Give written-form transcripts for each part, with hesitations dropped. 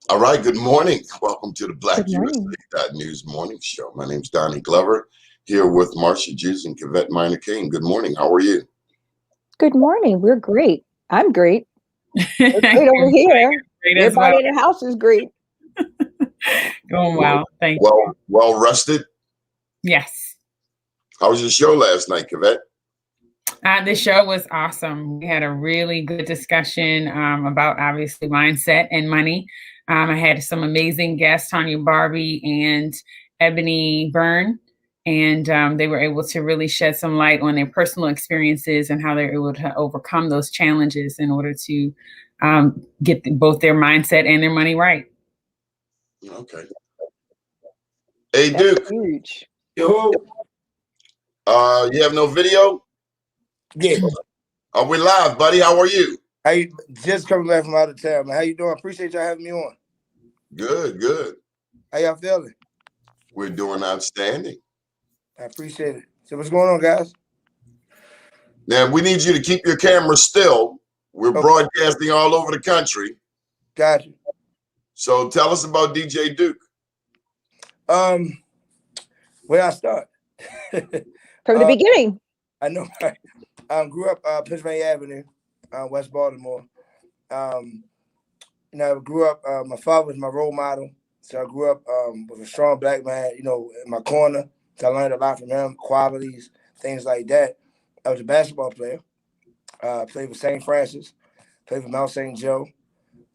All right, good morning. Welcome to the Good morning. BlackUSA.News morning show. My name's Donnie Glover, here with Marcia Jews and Kavette Minor King. Good morning. How are you? Good morning. We're great. I'm great. We're Good great over morning. here. Great as well. Everybody in the house is great. Going well. Thank you. Well rested. Yes. How was your show last night, Kavette? The show was awesome. We had a really good discussion about obviously mindset and money. I had some amazing guests, Tanya Barbie and Ebony Byrne, and they were able to really shed some light on their personal experiences and how they're able to overcome those challenges in order to get both their mindset and their money right. Okay. Hey, That's Duke, huge. Yo, you have no video? yeah. Are we live, buddy? How are you? How you just coming back from out of town, man? How you doing? Appreciate y'all having me on. Good, good. How y'all feeling? We're doing outstanding. I appreciate it. So what's going on, guys? Now, we need you to keep your camera still. We're Okay. broadcasting all over the country. Got you. So tell us about DJ Duke. Where I start? From the beginning. I know. Right? Grew up Pennsylvania Avenue, West Baltimore. I grew up. My father was my role model, so I grew up with a strong black man. In my corner. So I learned a lot from him, qualities, things like that. I was a basketball player. Played for St. Francis, played for Mount St. Joe.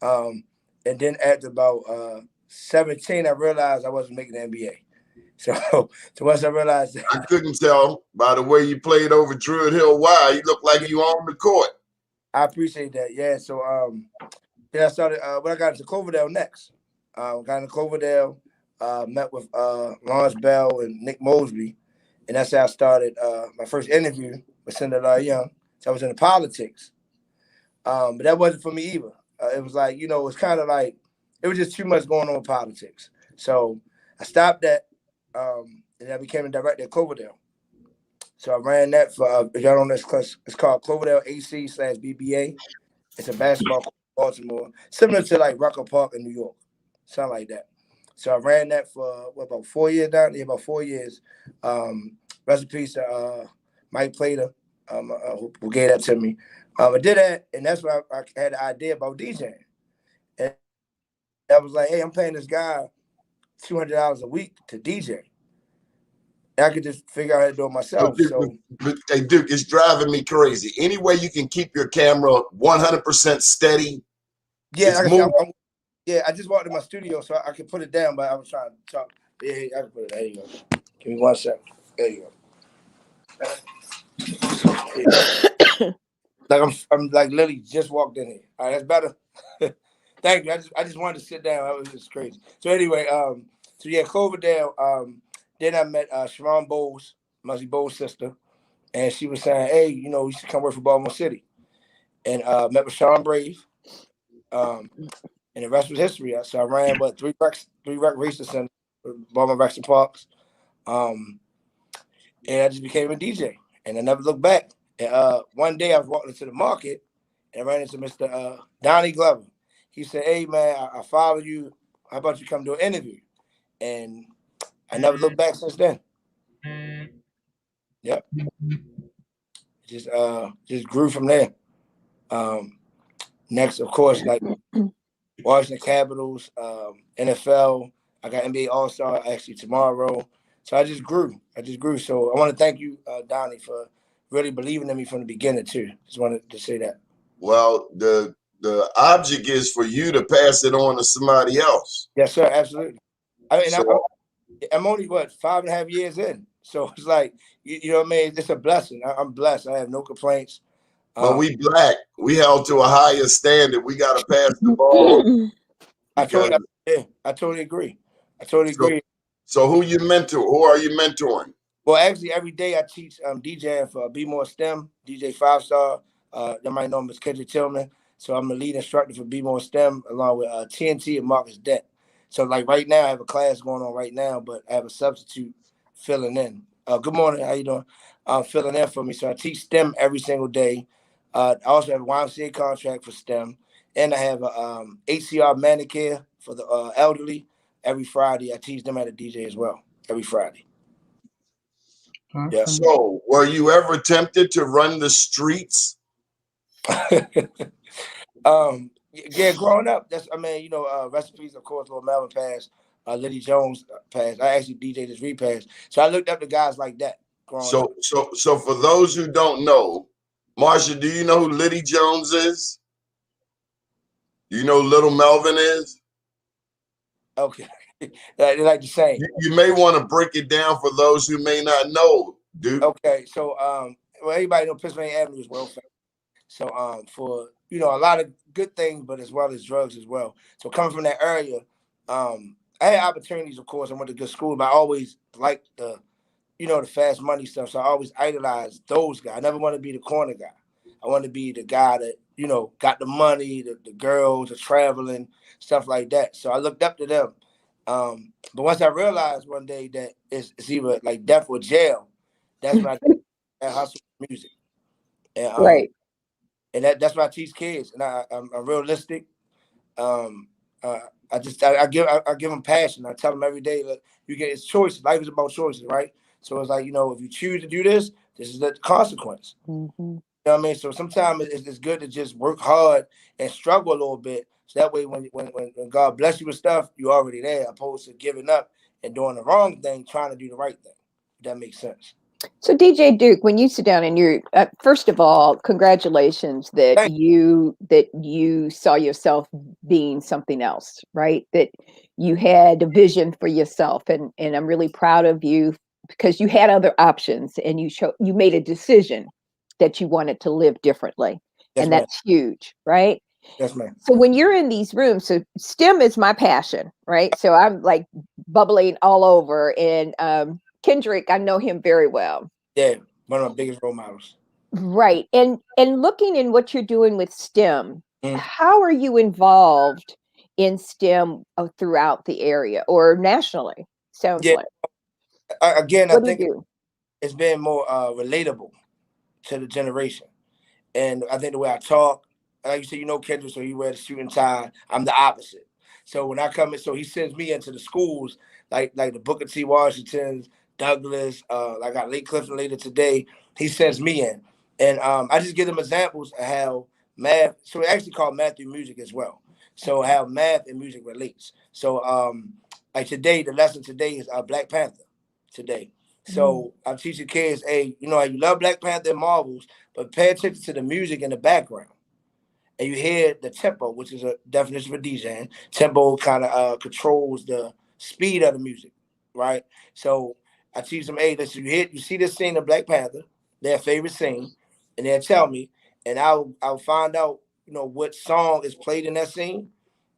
And then after about 17, I realized I wasn't making the NBA. So once I realized that, I couldn't tell by the way you played over Druid Hill Y. You look like you on the court. I appreciate that. Yeah. So then I started when I got into Cloverdale next. Got into Cloverdale, met with Lawrence Bell and Nick Mosby, and that's how I started my first interview with Senator Young. So I was into politics, but that wasn't for me either. It was like it's kind of like it was just too much going on with politics. So I stopped that, and I became a director at Cloverdale. So I ran that for if y'all don't know this class, it's called Cloverdale AC/BBA. It's a basketball court in Baltimore, similar to like Rucker Park in New York, something like that. So I ran that for about 4 years down there, about 4 years. Rest in peace to Mike Plater, who gave that to me. I did that, and that's when I had the idea about DJing. And I was like, hey, I'm paying this guy $200 a week to DJ. And I could just figure out how to do it myself. Hey, Duke, it's driving me crazy. Any way you can keep your camera 100% steady? Yeah, like I said, I just walked in my studio so I could put it down, but I was trying to talk. Yeah, I can put it. There you go. Give me 1 second. There you go. Like I'm like literally just walked in here. All right, that's better. Thank you. I just wanted to sit down. That was just crazy. So anyway, so yeah, Cloverdale. Then I met Sharon Bowles, Muzzy Bowles' sister, and she was saying, "Hey, you should come work for Baltimore City." And met with Sean Brave. And the rest was history. So I ran three rec races in Baltimore Recs and Parks. And I just became a DJ, and I never looked back. And one day I was walking into the market and I ran into Mr. Donnie Glover. He said, "Hey man, I follow you. How about you come do an interview?" And I never looked back since then. Yep. Just grew from there. Next, of course, like Washington Capitals, NFL. I got NBA All-Star actually tomorrow. So I just grew. So I want to thank you, Donnie, for really believing in me from the beginning too. Just wanted to say that. Well, the object is for you to pass it on to somebody else. Yes, sir. Absolutely. So, I'm only 5.5 years in. So it's like, you know what I mean? It's a blessing. I'm blessed. I have no complaints. but we Black, we held to a higher standard. We got to pass the ball. I totally agree. So who you mentor? Who are you mentoring? Well, actually, every day I teach DJing for Be More STEM, DJ 5-star. That might know him as Kendrick Tillman. So I'm the lead instructor for Be More STEM along with TNT and Marcus Dent. So like right now, I have a class going on right now, but I have a substitute filling in. Good morning. How you doing? Filling in for me. So I teach STEM every single day. I also have a YMCA contract for STEM. And I have a HCR manicure for the elderly. Every Friday, I teach them how to DJ as well. Every Friday. Awesome. Yeah. So, were you ever tempted to run the streets? Yeah, growing up, recipes, of course, Lil Melvin passed, Liddy Jones passed. I actually DJed his repass. So I looked up to guys like that growing up. So for those who don't know, Marsha, do you know who Liddy Jones is? Do you know who Little Melvin is? Okay. They like the same. You may want to break it down for those who may not know, dude. Okay, so well, everybody know Pennsylvania Avenue is well famous. So for a lot of good things, but as well as drugs as well. So coming from that area, I had opportunities, of course. I went to good school, but I always liked the fast money stuff. So I always idolized those guys. I never wanted to be the corner guy. I wanted to be the guy that, got the money, the girls, the traveling, stuff like that. So I looked up to them. But once I realized one day that it's either like death or jail, that's when I hustle music. And Right. and that's what I teach kids. And I'm realistic. I give them passion. I tell them every day, look, it's choices. Life is about choices, right? So it's like, if you choose to do this, this is the consequence. Mm-hmm. You know what I mean? So sometimes it's good to just work hard and struggle a little bit. So that way, when God bless you with stuff, you're already there, opposed to giving up and doing the wrong thing, trying to do the right thing. If that makes sense. So DJ Duke, when you sit down and you're first of all, congratulations that you saw yourself being something else, right? That you had a vision for yourself, and I'm really proud of you because you had other options and you made a decision that you wanted to live differently, Yes, and ma'am. that's huge, right? Yes, ma'am. So when you're in these rooms, so STEM is my passion, right? So I'm like bubbling all over, and Kendrick, I know him very well. Yeah, one of my biggest role models. Right. And looking in what you're doing with STEM, how are you involved in STEM throughout the area or nationally? Sounds like. Again, What I think do you do? it's been more relatable to the generation. And I think the way I talk, like you said, Kendrick, so he wear the suit and tie. I'm the opposite. So when I come in, so he sends me into the schools, like the Booker T. Washingtons, Douglas, I got Lake Clifton later today. He sends me in. And I just give them examples of how math, so we actually call Matthew music as well. So how math and music relates. So like today, the lesson today is Black Panther today. So I'm teaching kids, hey, you love Black Panther and Marvels, but pay attention to the music in the background. And you hear the tempo, which is a definition for DJing. Tempo kind of controls the speed of the music, right? So I teach them, hey, listen, you see this scene of Black Panther, their favorite scene, and they'll tell me, and I'll find out, what song is played in that scene.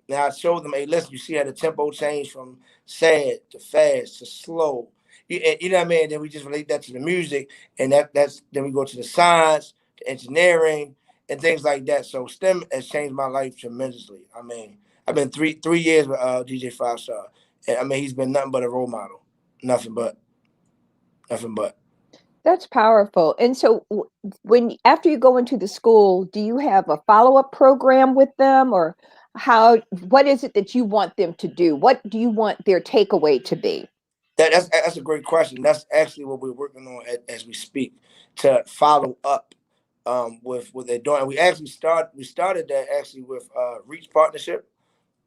Now I show them, hey, listen, you see how the tempo changed from sad to fast to slow. You know what I mean? Then we just relate that to the music, and that's then we go to the science, to engineering, and things like that. So STEM has changed my life tremendously. I mean, I've been three years with DJ Five Star, and I mean he's been nothing but a role model, nothing but. That's powerful. And so when after you go into the school, do you have a follow-up program with them, or what is it that you want them to do? What do you want their takeaway to be? That's a great question. That's actually what we're working on as we speak, to follow up with what they're doing. We actually started that actually with Reach Partnership,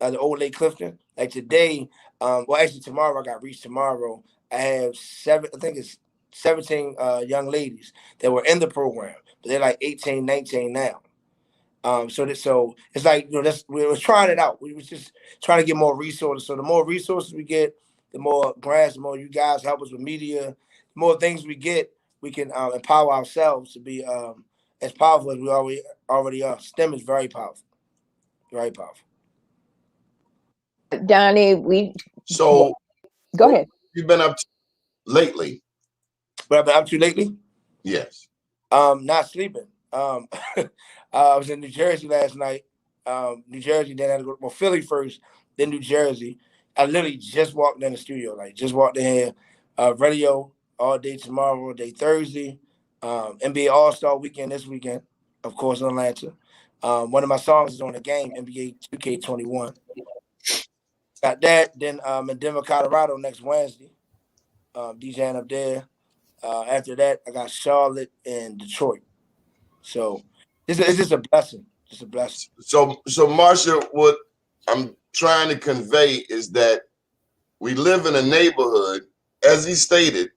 the old Lake Clifton. Like today, actually tomorrow I got Reach tomorrow. I have 17 young ladies that were in the program, but they're like 18, 19 now. So it's like, we were trying it out. We was just trying to get more resources. So the more resources we get, the more grants, the more you guys help us with media, the more things we get, we can empower ourselves to be as powerful as we already are. STEM is very powerful, very powerful. Donnie, So go ahead. You've been up to lately? What I've been up to lately? Yes. Not sleeping. I was in New Jersey last night. New Jersey, then I had to go Philly first, then New Jersey. I literally just walked in the studio, just walked in here. Radio all day tomorrow, all day Thursday. NBA All-Star weekend this weekend, of course, in Atlanta. One of my songs is on the game, NBA 2K21. Got that. Then in Denver, Colorado next Wednesday. DJing up there. After that, I got Charlotte and Detroit. So it's just a blessing. Just a blessing. So Marsha, what I'm trying to convey is that we live in a neighborhood, as he stated,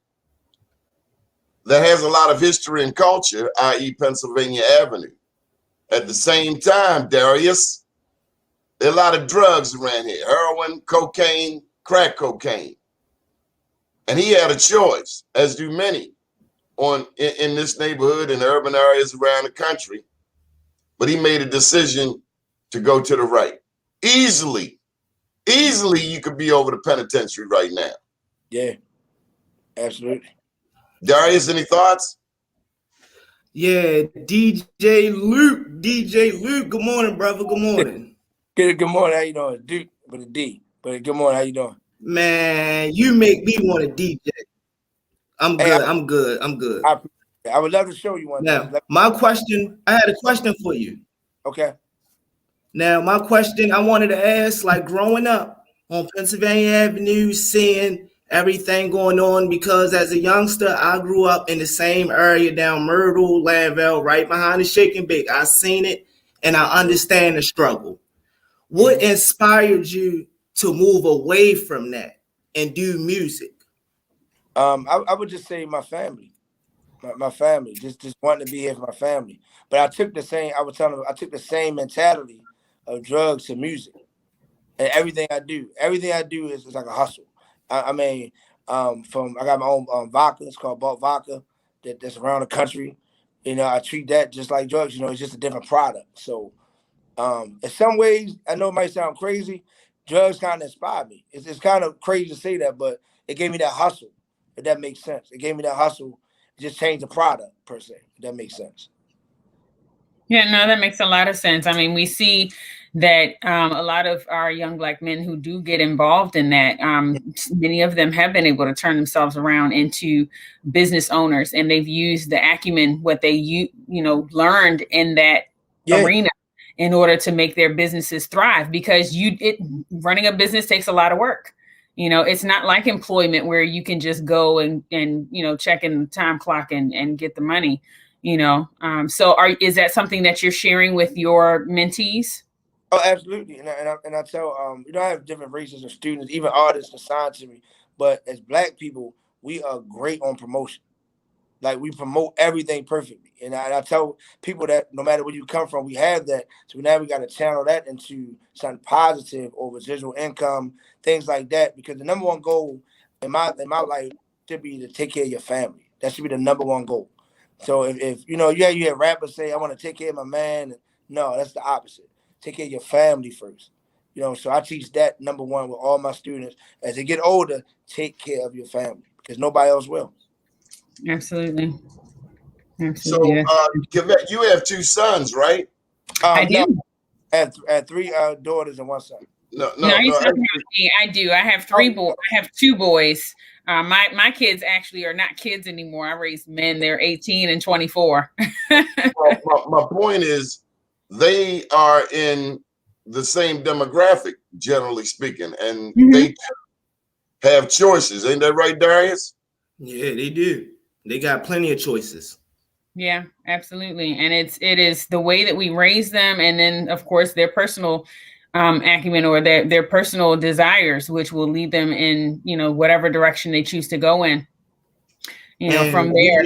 that has a lot of history and culture, i.e. Pennsylvania Avenue. At the same time, Darius, there are a lot of drugs around here: heroin, cocaine, crack cocaine. And he had a choice, as do many in this neighborhood and urban areas around the country. But he made a decision to go to the right. Easily you could be over the penitentiary right now. Yeah, absolutely. Darius, any thoughts? Yeah, DJ Luke, good morning, brother. Good morning. Good morning. How you doing? Duke with a D. But good morning. How you doing? Man, you make me want to DJ. I'm good. I'm good. I would love to show you one now, day. I had a question for you. Okay. Now, my question I wanted to ask, like growing up on Pennsylvania Avenue, seeing everything going on, because as a youngster, I grew up in the same area down Myrtle, Lanville, right behind the Shake and Bake. I seen it and I understand the struggle. What inspired you to move away from that and do music? I would just say my family. My family. Just wanting to be here for my family. But I took the same, I was telling them, I took the same mentality of drugs to music. And everything I do is like a hustle. I mean, I got my own vodka. It's called Balt Vodka. That's around the country. You know, I treat that just like drugs. You know, it's just a different product. So, in some ways, I know it might sound crazy. Drugs kind of inspired me. It's kind of crazy to say that, but it gave me that hustle. If that makes sense, it gave me that hustle. It just changed the product per se. If that makes sense. Yeah, no, that makes a lot of sense. I mean, we see that a lot of our young Black men who do get involved in that, many of them have been able to turn themselves around into business owners, and they've used the acumen, what they learned in that arena, in order to make their businesses thrive. Because running a business takes a lot of work. You know, it's not like employment where you can just go and check in the time clock and get the money. So is that something that you're sharing with your mentees? Oh, absolutely. And I tell I have different races of students, even artists assigned to me. But as Black people, we are great on promotion. Like, we promote everything perfectly. And I tell people that no matter where you come from, we have that. So now we got to channel that into something positive or residual income, things like that. Because the number one goal in my life should be to take care of your family. That should be the number one goal. So if you hear rappers say, I want to take care of my man. No, that's the opposite. Take care of your family first. So I teach that number one with all my students. As they get older, take care of your family because nobody else will. Absolutely. So, Kavette, you have two sons, right? I do. No, I have three daughters and one son. No, I do. I have three boys. I have two boys. My kids actually are not kids anymore. I raised men. They're 18 and 24. my point is, they are in the same demographic, generally speaking, and they have choices. Ain't that right, Darius? Yeah, they do. They got plenty of choices. Yeah, absolutely. And it is the way that we raise them, and then of course their personal acumen or their personal desires, which will lead them in whatever direction they choose to go in. From there,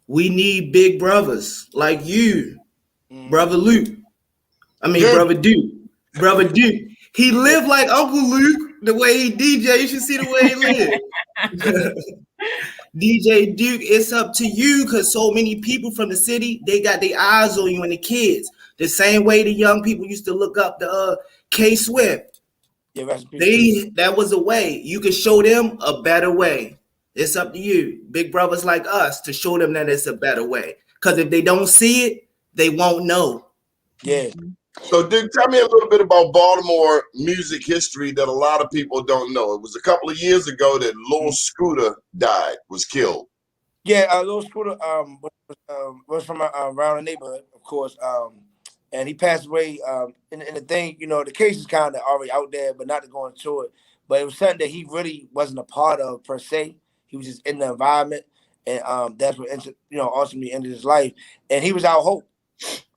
we need big brothers like you, Brother Luke. Brother Duke. Brother Duke. He lived like Uncle Luke, the way he DJ. You should see the way he lived. DJ Duke, it's up to you, because so many people from the city, they got their eyes on you and the kids. The same way the young people used to look up to K Swift. Yeah, that was a way. You could show them a better way. It's up to you, big brothers like us, to show them that it's a better way. Because if they don't see it, they won't know. Yeah. So, Duke, tell me a little bit about Baltimore music history that a lot of people don't know. It was a couple of years ago that Lil Scooter was killed. Yeah, Lil Scooter was from around the neighborhood, of course. and he passed away. And the thing, the case is kind of already out there, but not to go into it. But it was something that he really wasn't a part of per se. He was just in the environment, and that's what ultimately ended his life. And he was our hope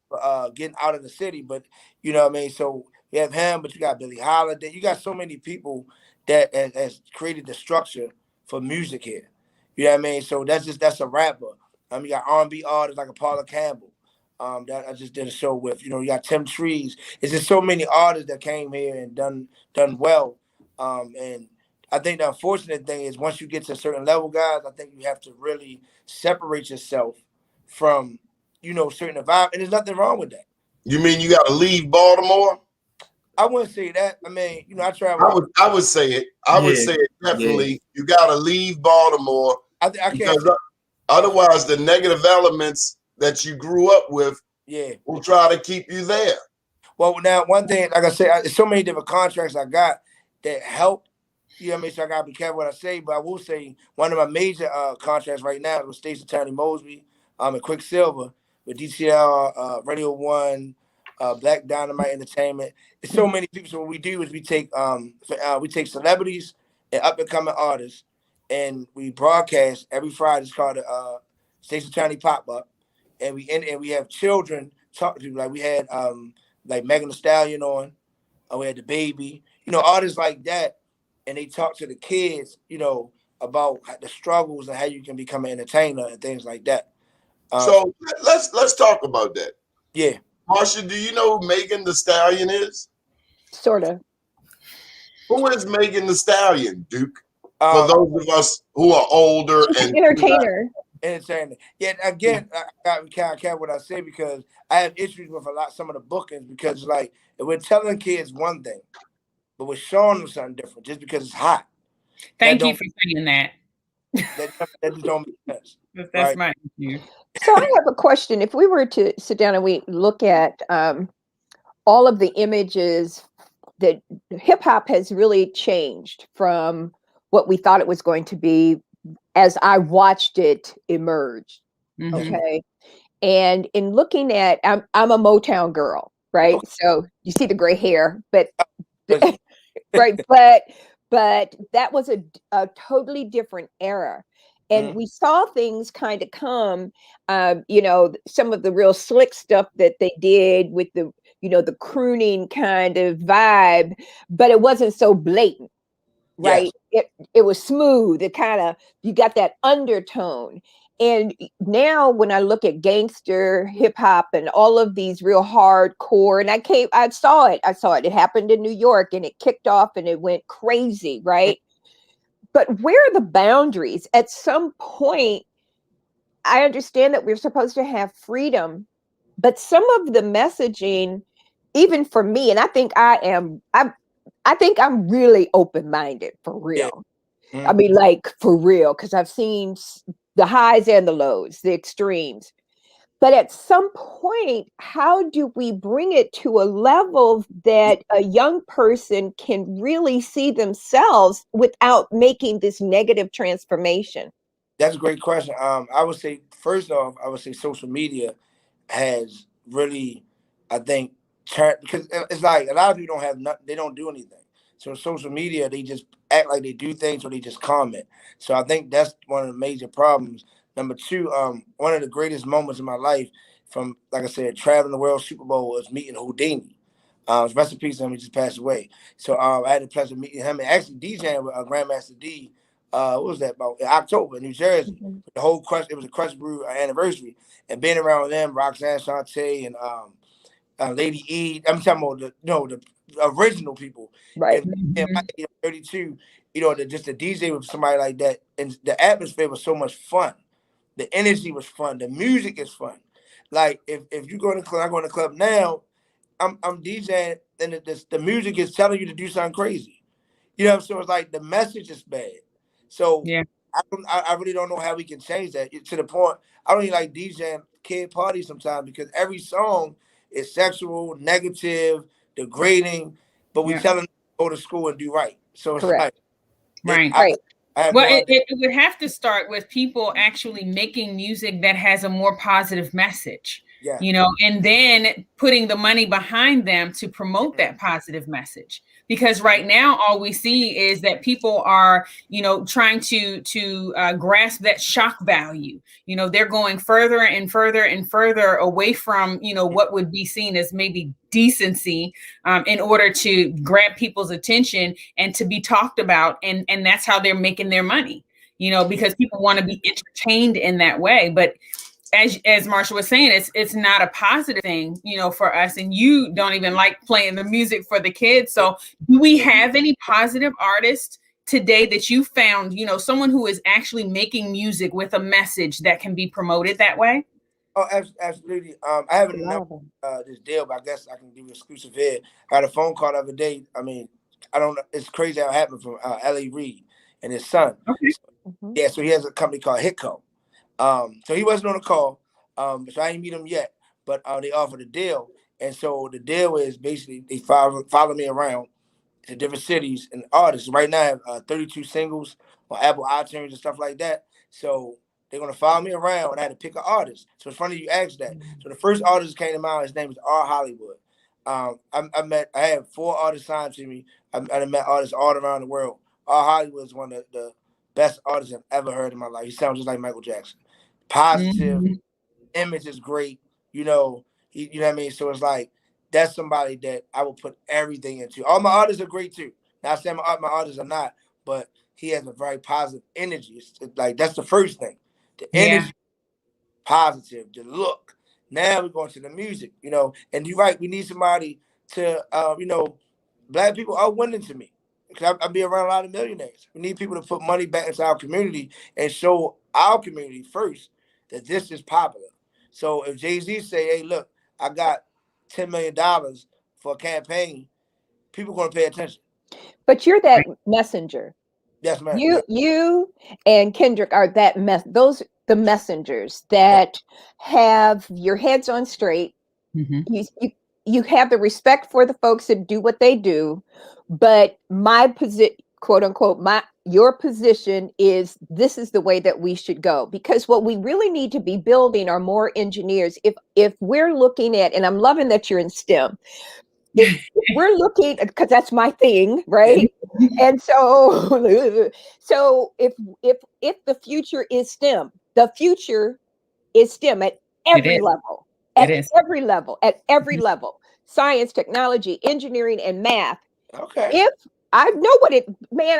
for getting out of the city. But you know what I mean. So you have him, but you got Billie Holiday. You got so many people that has created the structure for music here. You know what I mean. So that's a rapper. You got R&B artists like Paula Campbell. That I just did a show with. You got Tim Trees. It's just so many artists that came here and done well. And I think the unfortunate thing is once you get to a certain level, guys, I think you have to really separate yourself from, certain environment. And there's nothing wrong with that. You mean you got to leave Baltimore? I wouldn't say that. I mean, I travel. I would say it. I would say it definitely. Yeah. You got to leave Baltimore. I can't. Otherwise, the negative elements that you grew up with will try to keep you there. Well, now, one thing, like I said, there's so many different contracts I got that help. You know what I mean? So I got to be careful what I say, but I will say one of my major contracts right now is with State's Attorney Mosby and Quicksilver with DTL, Radio 1, Black Dynamite Entertainment. There's so many people. So what we do is we take celebrities and up-and-coming artists, and we broadcast every Friday. It's called State's Attorney Pop-Up. And we have children talk to, like we had like Megan Thee Stallion on, we had the Baby, artists like that, and they talk to the kids, about the struggles and how you can become an entertainer and things like that. So let's talk about that. Yeah, Marsha, do you know who Megan Thee Stallion is? Sort of. Who is Megan Thee Stallion, Duke? For those of us who are older and entertainer. Entertainment. Yeah, again, I can't care what I say because I have issues with some of the bookings because like if we're telling kids one thing, but we're showing them something different just because it's hot. Thank you for saying that. That just don't make sense. That's my issue. So I have a question. If we were to sit down and we look at all of the images that hip hop has really changed from what we thought it was going to be as I watched it emerge. Mm-hmm. Okay. And in looking at, I'm a Motown girl, right? So you see the gray hair, but right. But that was a totally different era. And we saw things kind of come, some of the real slick stuff that they did with the, the crooning kind of vibe, but it wasn't so blatant. Right. Yes. It was smooth. It kind of, you got that undertone. And now when I look at gangster hip hop and all of these real hardcore, and I saw it. It happened in New York and it kicked off and it went crazy. Right. But where are the boundaries? At some point, I understand that we're supposed to have freedom, but some of the messaging, even for me, and I think I'm really open-minded for real. Yeah. Mm-hmm. I mean, like for real, because I've seen the highs and the lows, the extremes. But at some point, how do we bring it to a level that a young person can really see themselves without making this negative transformation? That's a great question. I would say, first off, social media has really, I think, because it's like a lot of people don't have nothing, they don't do anything. So social media, they just act like they do things or they just comment. So I think that's one of the major problems. Number two, one of the greatest moments in my life from, like I said, traveling the world Super Bowl was meeting Houdini. Rest in peace to him, he just passed away. So I had the pleasure of meeting him and actually DJing with Grandmaster D. What was that about? In October in New Jersey. Mm-hmm. The whole Crush, it was a Crush Brew anniversary. And being around them, Roxanne Shante and Lady E. I'm talking about the original people. Right. And 32, just the DJ with somebody like that. And the atmosphere was so much fun. The energy was fun. The music is fun. Like if you go to the club, I go to the club now, I'm DJing and the music is telling you to do something crazy. So it's like the message is bad. So yeah. I really don't know how we can change that. To the point, I don't even like DJing kid parties sometimes because every song is sexual, negative, degrading, but we tell them to go to school and do right. So it's correct. Like, right. It would have to start with people actually making music that has a more positive message. Yeah. you know, and then putting the money behind them to promote that positive message. Because right now, all we see is that people are, you know, trying to grasp that shock value. You know, they're going further and further and further away from, you know, what would be seen as maybe decency, in order to grab people's attention and to be talked about, and that's how they're making their money. You know, because people want to be entertained in that way, but as Marsha was saying, it's not a positive thing, you know, for us. And you don't even like playing the music for the kids. So do we have any positive artists today that you found, you know, someone who is actually making music with a message that can be promoted that way? Oh, absolutely. I haven't announced this deal, but I guess I can give you exclusive here. I got a phone call the other day. I mean, I don't know. It's crazy how it happened from L.A. Reid and his son. Okay. Yeah, so he has a company called Hitco. So he wasn't on the call. So I didn't meet him yet, but they offered a deal. And so the deal is basically they follow me around to different cities and artists. Right now I have 32 singles on Apple iTunes and stuff like that. So they're going to follow me around, and I had to pick an artist. So it's funny you asked that. So the first artist came to mind, his name is R. Hollywood. I had 4 artists signed to me. I met artists all around the world. R. Hollywood is one of the best artists I've ever heard in my life. He sounds just like Michael Jackson. Positive, image is great. You know what I mean? So it's like, that's somebody that I will put everything into. All my artists are great too. Not saying my artists are not, but he has a very positive energy. It's like, that's the first thing. The energy, positive, the look. Now we're going to the music, you know. And you're right, we need somebody to, you know, Black people are winning to me. Because I be around a lot of millionaires. We need people to put money back into our community and show our community first that this is popular. So if Jay-Z say, hey, look, I got $10 million for a campaign, people are going to pay attention. But you're that messenger. Yes, ma'am. You and Kendrick are the messengers that have your heads on straight. You have the respect for the folks that do what they do, but my position, quote unquote, your position is this is the way that we should go, because what we really need to be building are more engineers. If we're looking at, and I'm loving that you're in STEM. If we're looking, because that's my thing, right? And so if the future is STEM, the future is STEM at every level. At every level. Science, technology, engineering, and math. Okay. If I know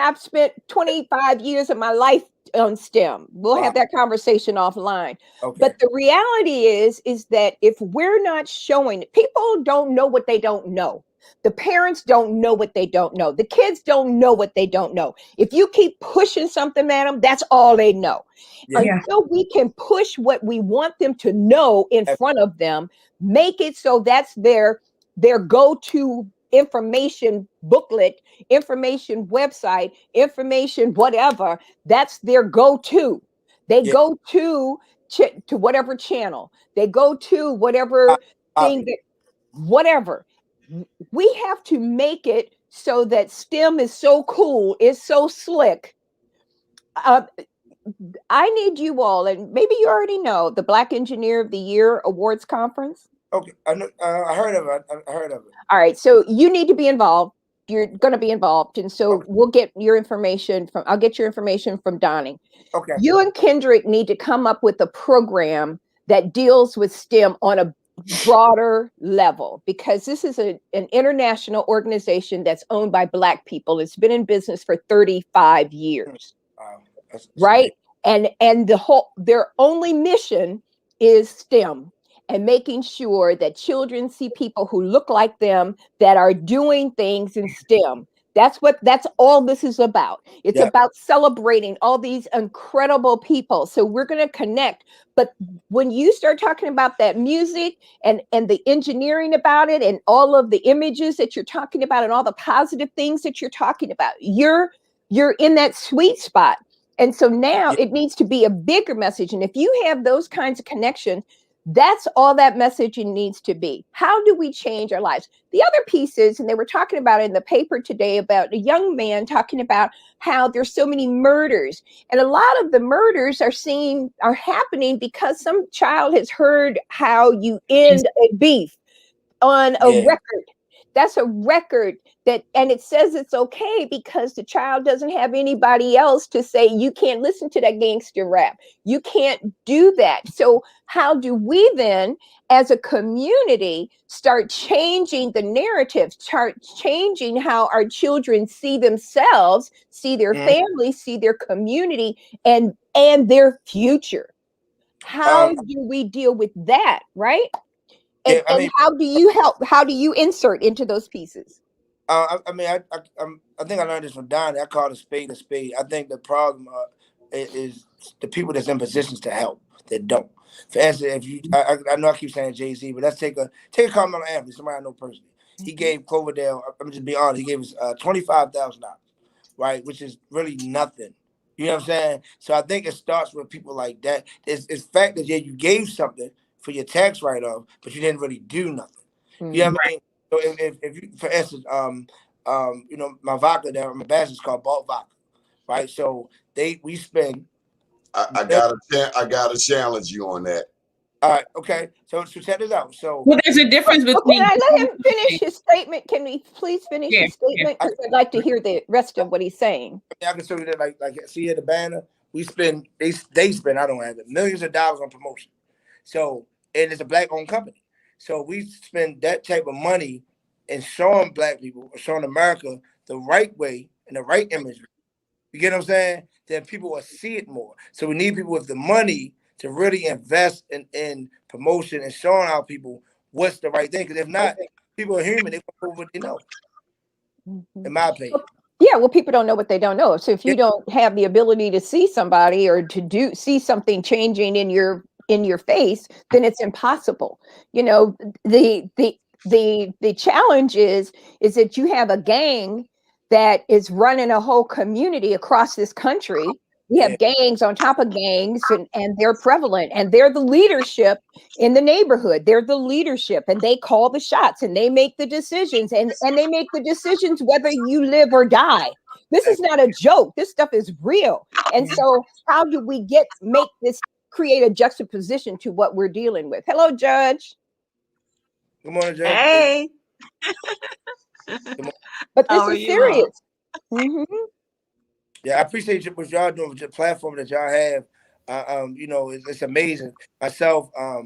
I've spent 25 years of my life on STEM. We'll have that conversation offline. Okay. But the reality is that if we're not showing, people don't know what they don't know. The parents don't know what they don't know. The kids don't know what they don't know. If you keep pushing something at them, that's all they know. Until we can push what we want them to know in front of them, make it so that's their go-to information booklet, information website, information whatever, that's their go-to. They go to whatever channel. They go to whatever thing, whatever. We have to make it so that STEM is so cool, is so slick. I need you all, and maybe you already know, the Black Engineer of the Year Awards Conference. Okay, I heard of it. I heard of it. All right, so you need to be involved. You're going to be involved, and so we'll get your information from. I'll get your information from Donnie. Okay. You and Kendrick need to come up with a program that deals with STEM on a broader level, because this is an international organization that's owned by Black people. It's been in business for 35 years. Wow. Right? And their only mission is STEM, and making sure that children see people who look like them that are doing things in STEM. That's all this is about. It's about celebrating all these incredible people. So we're going to connect. But when you start talking about that music and the engineering about it, and all of the images that you're talking about, and all the positive things that you're talking about, you're in that sweet spot. And so now it needs to be a bigger message. And if you have those kinds of connections, That's all that messaging needs to be. How do we change our lives? The other pieces, and they were talking about in the paper today about a young man talking about how there's so many murders. And a lot of the murders are happening because some child has heard how you end a beef on a record. That's a record and it says it's okay because the child doesn't have anybody else to say, you can't listen to that gangster rap. You can't do that. So how do we then, as a community, start changing the narrative, start changing how our children see themselves, see their family, see their community, and their future? How do we deal with that, right? And, and how do you help? How do you insert into those pieces? I think I learned this from Donnie. I call it a spade a spade. I think the problem is the people that's in positions to help that don't. For instance, if you, I know I keep saying Jay-Z, but let's take a Carmelo Anthony, somebody I know personally. He gave Cloverdale, I'm just be honest, he gave us $25,000, right, which is really nothing. You know what I'm saying? So I think it starts with people like that. It's fact that you gave something for your tax write-off, but you didn't really do nothing. You know what I mean? So if you, for instance, my vodka there, my business is called Balt Vodka, right? So we spend. I gotta challenge you on that. All right, okay. So check this out. So well, there's a difference between. Can I let him finish his statement? Can we please finish his statement? Because I'd like to hear the rest of what he's saying. I can show you that, like see here the banner. We spend they spend, I don't have it, millions of dollars on promotion. So and it's a black-owned company. So we spend that type of money in showing black people, showing America the right way and the right imagery. You get what I'm saying? Then people will see it more. So we need people with the money to really invest in promotion and showing our people what's the right thing. Because if not, people are human. They go over what they know. In my opinion. Yeah, well, people don't know what they don't know. So if you don't have the ability to see somebody or to see something changing in your face, then it's impossible. You know, the challenge is that you have a gang that is running a whole community across this country. We have gangs on top of gangs, and they're prevalent, and they're the leadership in the neighborhood. They're the leadership, and they call the shots, and they make the decisions, and they make the decisions whether you live or die. This is not a joke. This stuff is real. And so how do we create a juxtaposition to what we're dealing with? Hello, Judge. Good morning, Judge. Hey. But this is serious. Yeah, I appreciate what y'all doing with your platform that y'all have. It's amazing. Myself, I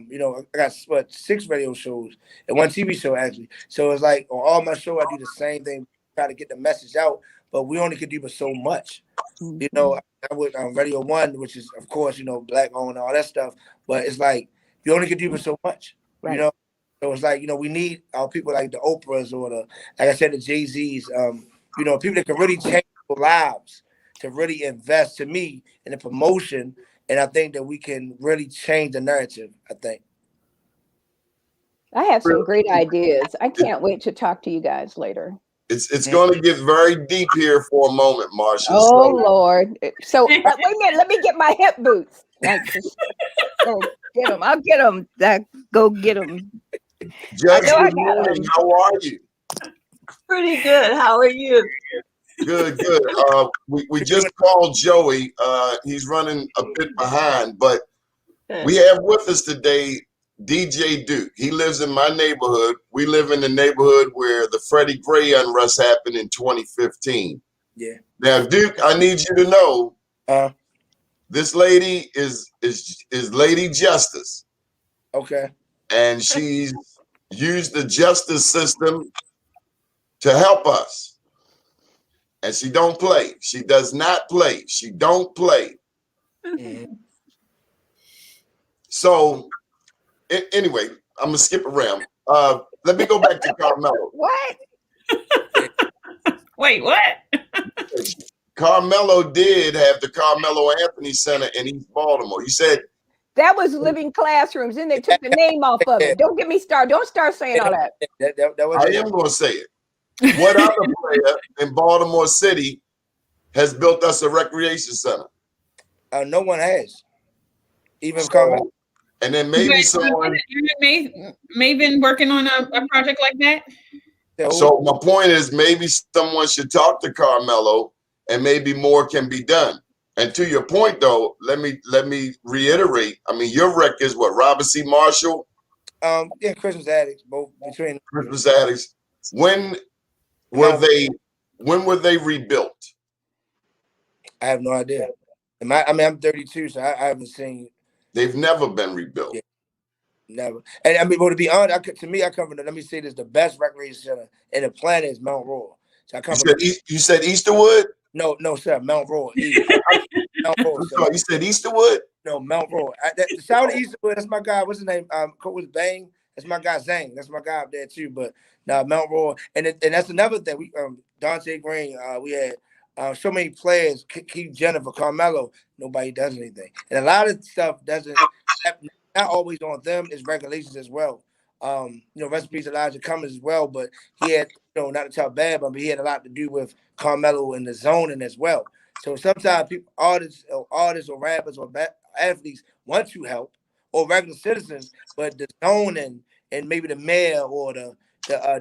got 6 radio shows and 1 TV show actually. So it's like on all my shows, I do the same thing, try to get the message out, but we only could do but so much. You know, I would Radio 1, which is of course, black owned and all that stuff, but it's like you only could do but so much. Right. You know, so it's like we need our people like the Oprahs or like I said, the Jay-Z's. People that can really change their lives, to really invest, to me, in the promotion. And I think that we can really change the narrative, I think. I have some great ideas. I can't wait to talk to you guys later. It's going to get very deep here for a moment, Marsha. Oh, Lord. So, wait a minute. Let me get my hip boots. Go get them. I'll get them. Go get them. Judge, good morning. How are you? Pretty good. How are you? Good. We just called Joey. He's running a bit behind, but we have with us today DJ Duke. He lives in my neighborhood. We live in the neighborhood where the Freddie Gray unrest happened in 2015. Yeah. Now, Duke, I need you to know, this lady is Lady Justice. Okay. And she's used the justice system to help us. And she don't play. She does not play. She don't play. So anyway, I'm gonna skip around. Let me go back to Carmelo. What? Wait, what? Carmelo did have the Carmelo Anthony Center in East Baltimore. You said that was living classrooms, and they took the name off of it. Don't get me started. Don't start saying all that. I am gonna say it. What other player in Baltimore City has built us a recreation center? No one has. Even Carmelo. And then maybe someone. You may been working on a project like that. So my point is, maybe someone should talk to Carmelo, and maybe more can be done. And to your point, though, let me reiterate. I mean, your record is what? Robert C. Marshall. Yeah, Christmas Addicts, both between Christmas Addicts. When were they rebuilt? I have no idea. I'm 32, so I haven't seen. They've never been rebuilt. Yeah, never. And I mean, well, to be honest, to me, I come from. Let me say this: the best recreation center in the planet is Mount Royal. So I come from. You said Easterwood? No, sir, Mount Royal. Mount Royal. You said Easterwood? No, Mount Royal. The South Easterwood. That's my guy. What's his name? Coach Bang. That's my guy Zane. That's my guy up there too. But now Mount Royal, and that's another thing. We Dante Green. We had. So many players, Keith Jennifer, Carmelo, nobody does anything. And a lot of stuff doesn't, not always on them, it's regulations as well. Recipes Elijah Cummings as well, but he had, not to talk bad, but he had a lot to do with Carmelo and the zoning as well. So sometimes people, artists or rappers or athletes want to help, or regular citizens, but the zoning and maybe the mayor or the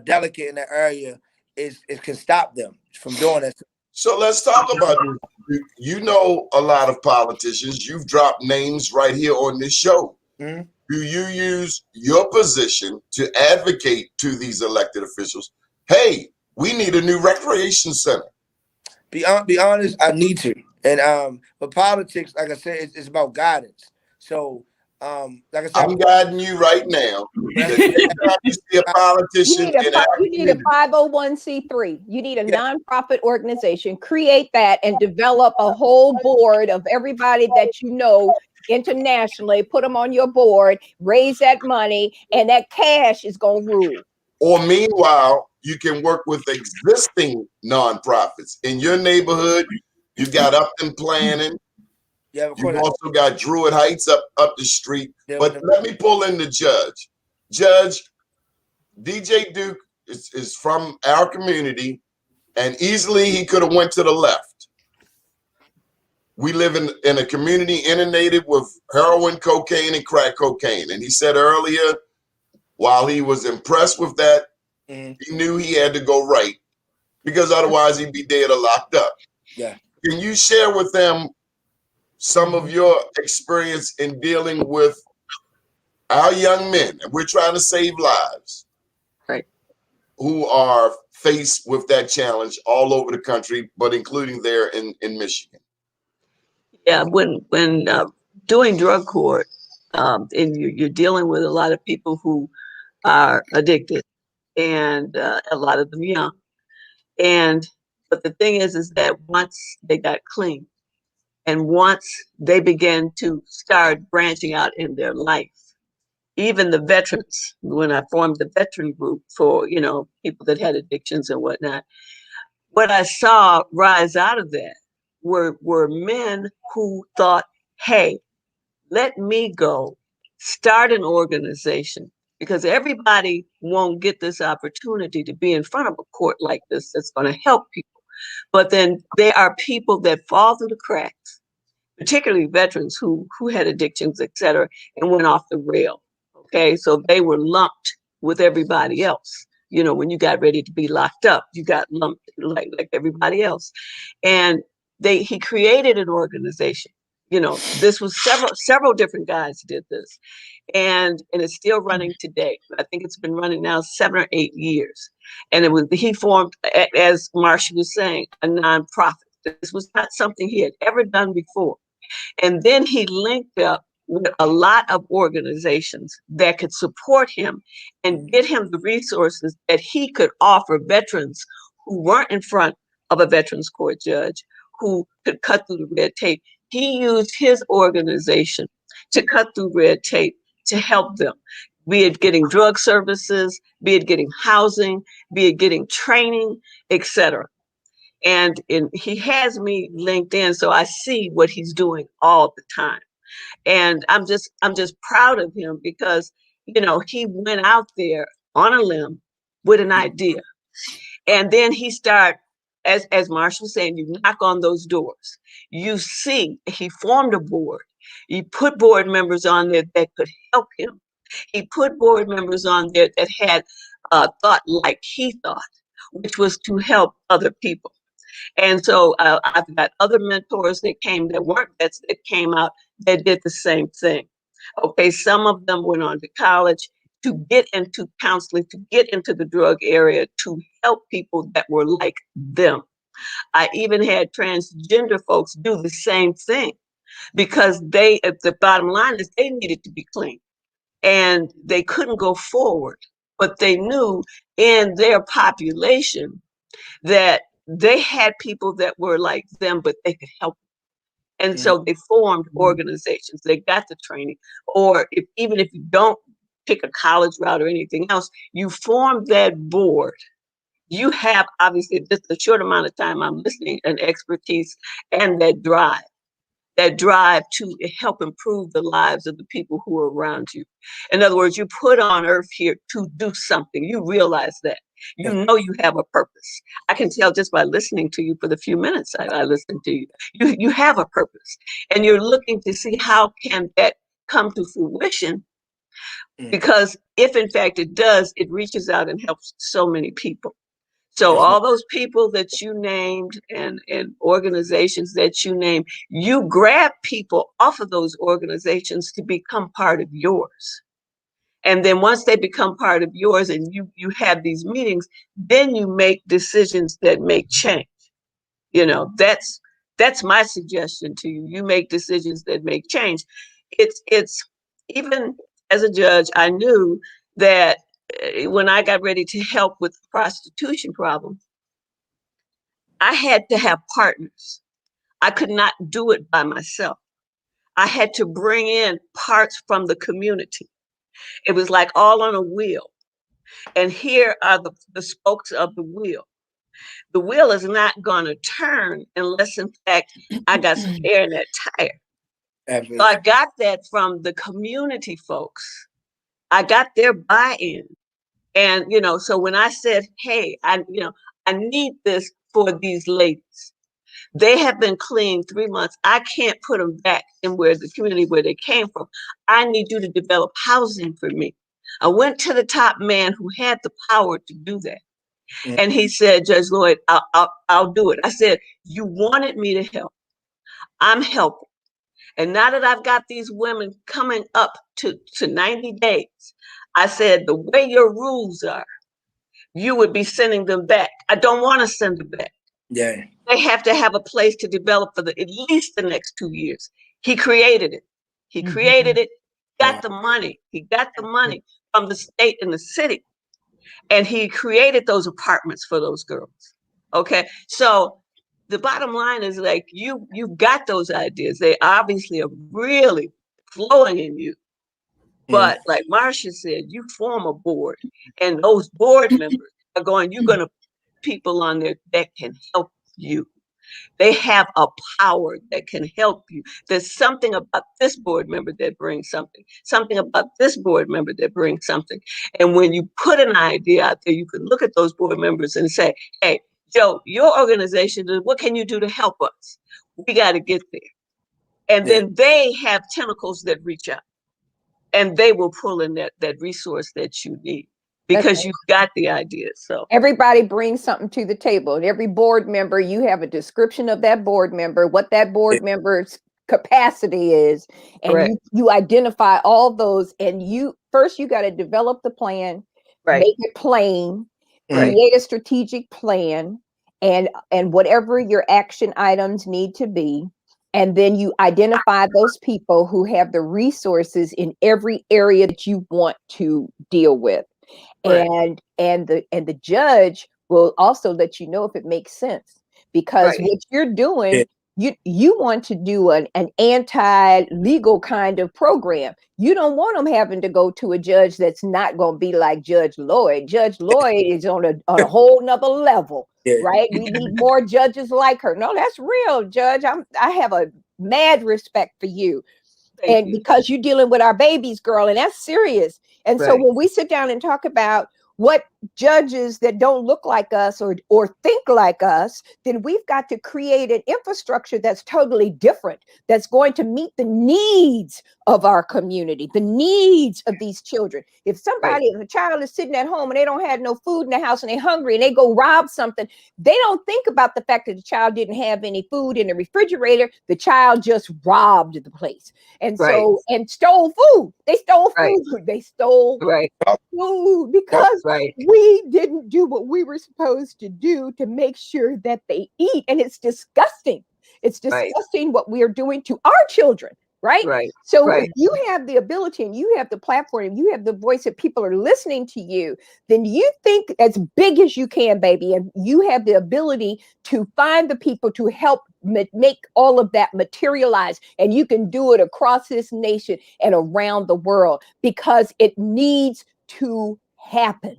delegate in that area can stop them from doing that. So let's talk about this. You know a lot of politicians. You've dropped names right here on this show. Mm-hmm. Do you use your position to advocate to these elected officials? Hey, we need a new recreation center. Be honest, I need to. And but politics, like I said, it's about guidance. So like I said, I'm guiding you right now. You see a politician. You need a 501c3. You need a nonprofit organization. Create that and develop a whole board of everybody that you know internationally. Put them on your board. Raise that money, and that cash is going to rule. Or meanwhile, you can work with existing nonprofits in your neighborhood. You've got Upton Planning. Yeah, you've also got Druid Heights up the street. But let me pull in the judge. Judge, DJ Duke is from our community, and easily he could have went to the left. We live in a community inundated with heroin, cocaine, and crack cocaine. And he said earlier, while he was impressed with that, he knew he had to go right, because otherwise he'd be dead or locked up. Yeah. Can you share with them some of your experience in dealing with our young men? We're trying to save lives, right, who are faced with that challenge all over the country, but including there in Michigan. Yeah, when doing drug court, and you're dealing with a lot of people who are addicted, and a lot of them young. But the thing is that once they got clean, and once they began to start branching out in their life, even the veterans, when I formed the veteran group for, people that had addictions and whatnot, what I saw rise out of that were men who thought, hey, let me go start an organization, because everybody won't get this opportunity to be in front of a court like this that's going to help people. But then there are people that fall through the cracks, particularly veterans who had addictions, et cetera, and went off the rail. Okay, so they were lumped with everybody else. When you got ready to be locked up, you got lumped like everybody else. And he created an organization. This was several different guys did this, and it's still running today. I think it's been running now 7 or 8 years. And he formed, as Marsha was saying, a nonprofit. This was not something he had ever done before. And then he linked up with a lot of organizations that could support him and get him the resources that he could offer veterans who weren't in front of a veterans court judge, who could cut through the red tape. He used his organization to cut through red tape to help them, be it getting drug services, be it getting housing, be it getting training, etc. And he has me linked in, so I see what he's doing all the time. And I'm just proud of him, because, he went out there on a limb with an idea. And then he as Marshall was saying, you knock on those doors. You see, he formed a board. He put board members on there that could help him. He put board members on there that had thought like he thought, which was to help other people. And so I've got other mentors that came that weren't vets that came out that did the same thing. Okay, some of them went on to college to get into counseling, to get into the drug area, to help people that were like them. I even had transgender folks do the same thing because the bottom line is they needed to be clean and they couldn't go forward, but they knew in their population that they had people that were like them, but they could help. And so they formed organizations, they got the training, or even if you don't pick a college route or anything else, you form that board. You have obviously just a short amount of time I'm listening and expertise and that drive to help improve the lives of the people who are around you. In other words, you put on earth here to do something. You realize that. You know you have a purpose. I can tell just by listening to you for the few minutes I listened to you. You have a purpose. And you're looking to see how can that come to fruition. Because if in fact it does, it reaches out and helps so many people. So all those people that you named and organizations that you named, you grab people off of those organizations to become part of yours. And then once they become part of yours and you have these meetings, then you make decisions that make change. You know, that's my suggestion to you. You make decisions that make change. It's even as a judge, I knew that when I got ready to help with the prostitution problem, I had to have partners. I could not do it by myself. I had to bring in parts from the community. It was like all on a wheel. And here are the spokes of the wheel. The wheel is not going to turn unless, in fact, I got some air in that tire. Absolutely. So I got that from the community folks. I got their buy-in. And, you know, so when I said, hey, I need this for these ladies. They have been clean 3 months. I can't put them back in the community where they came from. I need you to develop housing for me. I went to the top man who had the power to do that. And he said, Judge Lloyd, I'll do it. I said, you wanted me to help. I'm helping. And now that I've got these women coming up to 90 days, I said, the way your rules are, you would be sending them back. I don't want to send them back. Yeah. They have to have a place to develop for at least the next 2 years. He created it. He created it, got the money. He got the money from the state and the city. And he created those apartments for those girls. Okay. So the bottom line is like you've got those ideas. They obviously are really flowing in you. But like Marcia said, you form a board and those board members are you're going to put people on there that can help you. They have a power that can help you. There's something about this board member that brings something about this board member that brings something. And when you put an idea out there, you can look at those board members and say, hey, Joe, your organization, what can you do to help us? We got to get there. And then they have tentacles that reach out and they will pull in that resource that you need. Because you've got the idea. So everybody brings something to the table. And every board member, you have a description of that board member, what that board member's capacity is, and you identify all those. And you got to develop the plan, make it plain, create a strategic plan, and whatever your action items need to be. And then you identify those people who have the resources in every area that you want to deal with. And the judge will also let you know if it makes sense, because what you're doing, you want to do an anti-legal kind of program. You don't want them having to go to a judge that's not going to be like Judge Lloyd. Judge Lloyd is on a whole nother level, right? We need more judges like her. No, that's real, Judge. I have a mad respect for you. Thank you. Because you're dealing with our babies, girl, and that's serious. And so when we sit down and talk about what judges that don't look like us or think like us, then we've got to create an infrastructure that's totally different, that's going to meet the needs of our community, the needs of these children. If if a child is sitting at home and they don't have no food in the house and they're hungry and they go rob something, they don't think about the fact that the child didn't have any food in the refrigerator. The child just robbed the place. And so, and stole food. They stole food. They stole food because we didn't do what we were supposed to do to make sure that they eat. And it's disgusting. It's disgusting what we are doing to our children. Right. So if you have the ability and you have the platform and you have the voice that people are listening to you, then you think as big as you can, baby. And you have the ability to find the people to help make all of that materialize. And you can do it across this nation and around the world because it needs to happen.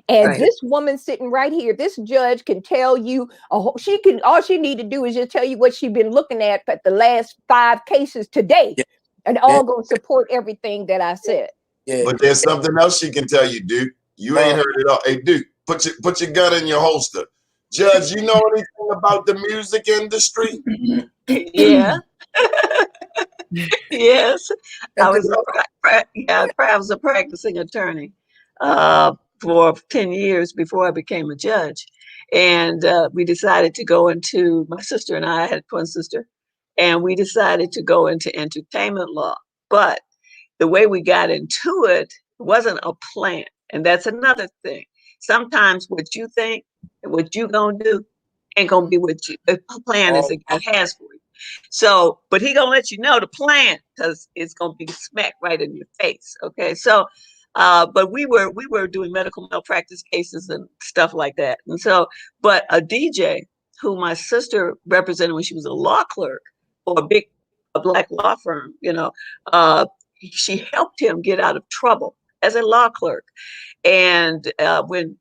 And this woman sitting right here, this judge can tell you, all she need to do is just tell you what she's been looking at the last 5 cases today, and all going to support everything that I said. But there's something else she can tell you, Duke. You ain't heard it all. Hey, Duke, put your gun in your holster. Judge, you know anything about the music industry? Yeah. Yes. I was a practicing attorney for 10 years before I became a judge. And we decided to go into, my sister and I had a twin sister, and we decided to go into entertainment law. But the way we got into it wasn't a plan. And that's another thing. Sometimes what you think and what you gonna do ain't gonna be what the plan is that God has for you. So, but he gonna let you know the plan because it's gonna be smack right in your face. Okay, so but we were doing medical malpractice cases and stuff like that. And so, but a DJ who my sister represented when she was a law clerk for a black law firm, she helped him get out of trouble as a law clerk. And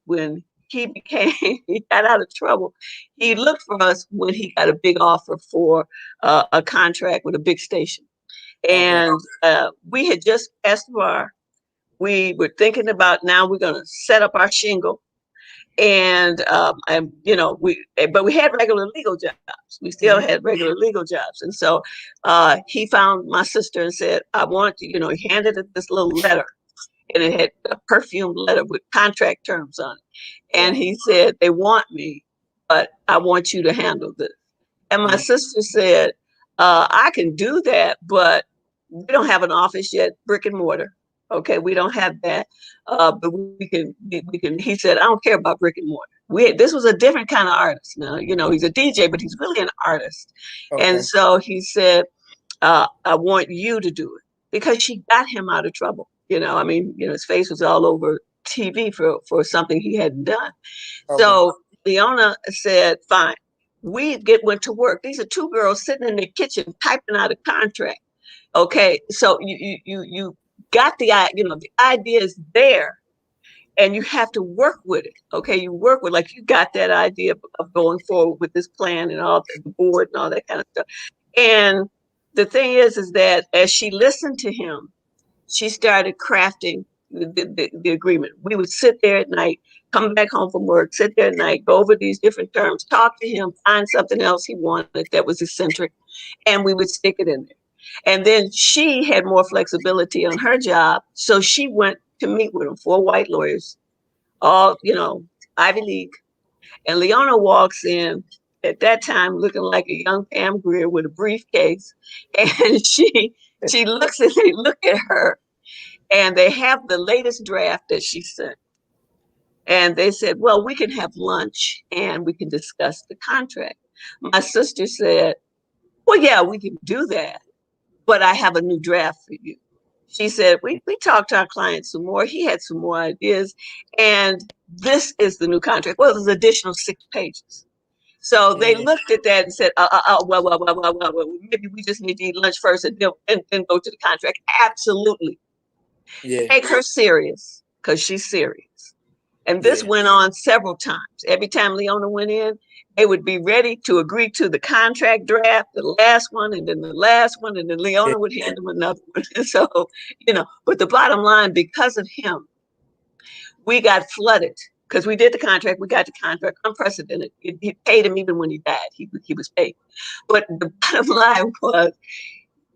when he got out of trouble, he looked for us when he got a big offer for a contract with a big station. And we had just passed the bar. We were thinking about now we're going to set up our shingle. And but we had regular legal jobs. We still had regular legal jobs. And so he found my sister and said, I want you, he handed us this little letter. And it had a perfumed letter with contract terms on it. And he said, they want me, but I want you to handle this. And my sister said, I can do that, but we don't have an office yet, brick and mortar. Okay, we don't have that. But we can, he said, I don't care about brick and mortar. This was a different kind of artist. Now, he's a DJ, but he's really an artist. And so he said, I want you to do it, because she got him out of trouble. His face was all over TV for something he hadn't done. So Leona said, fine. We went to work. These are 2 girls sitting in the kitchen typing out a contract. Okay, so you got the idea is there, and you have to work with it. Okay, you work with, like, you got that idea of going forward with this plan and all the board and all that kind of stuff. And the thing is that as she listened to him, she started crafting the agreement. We would sit there at night, come back home from work, sit there at night, go over these different terms, talk to him, find something else he wanted that was eccentric, and we would stick it in there. And then she had more flexibility on her job, so she went to meet with him, 4 white lawyers, all, Ivy League. And Leona walks in at that time looking like a young Pam Grier with a briefcase, and she looks and they look at her, and they have the latest draft that she sent. And they said, well, we can have lunch and we can discuss the contract. My sister said, well, yeah, we can do that, but I have a new draft for you. She said, we talked to our client some more. He had some more ideas, and this is the new contract. Well, it was additional 6 pages. So they looked at that and said, well, maybe we just need to eat lunch first and then go to the contract. Absolutely. Yeah. Take her serious, because she's serious. And this went on several times. Every time Leona went in, they would be ready to agree to the contract draft, the last one, and then the last one, and then Leona would hand them another one. So, but the bottom line, because of him, we got flooded because we did the contract. We got the contract, unprecedented. He paid him even when he died. He was paid. But the bottom line was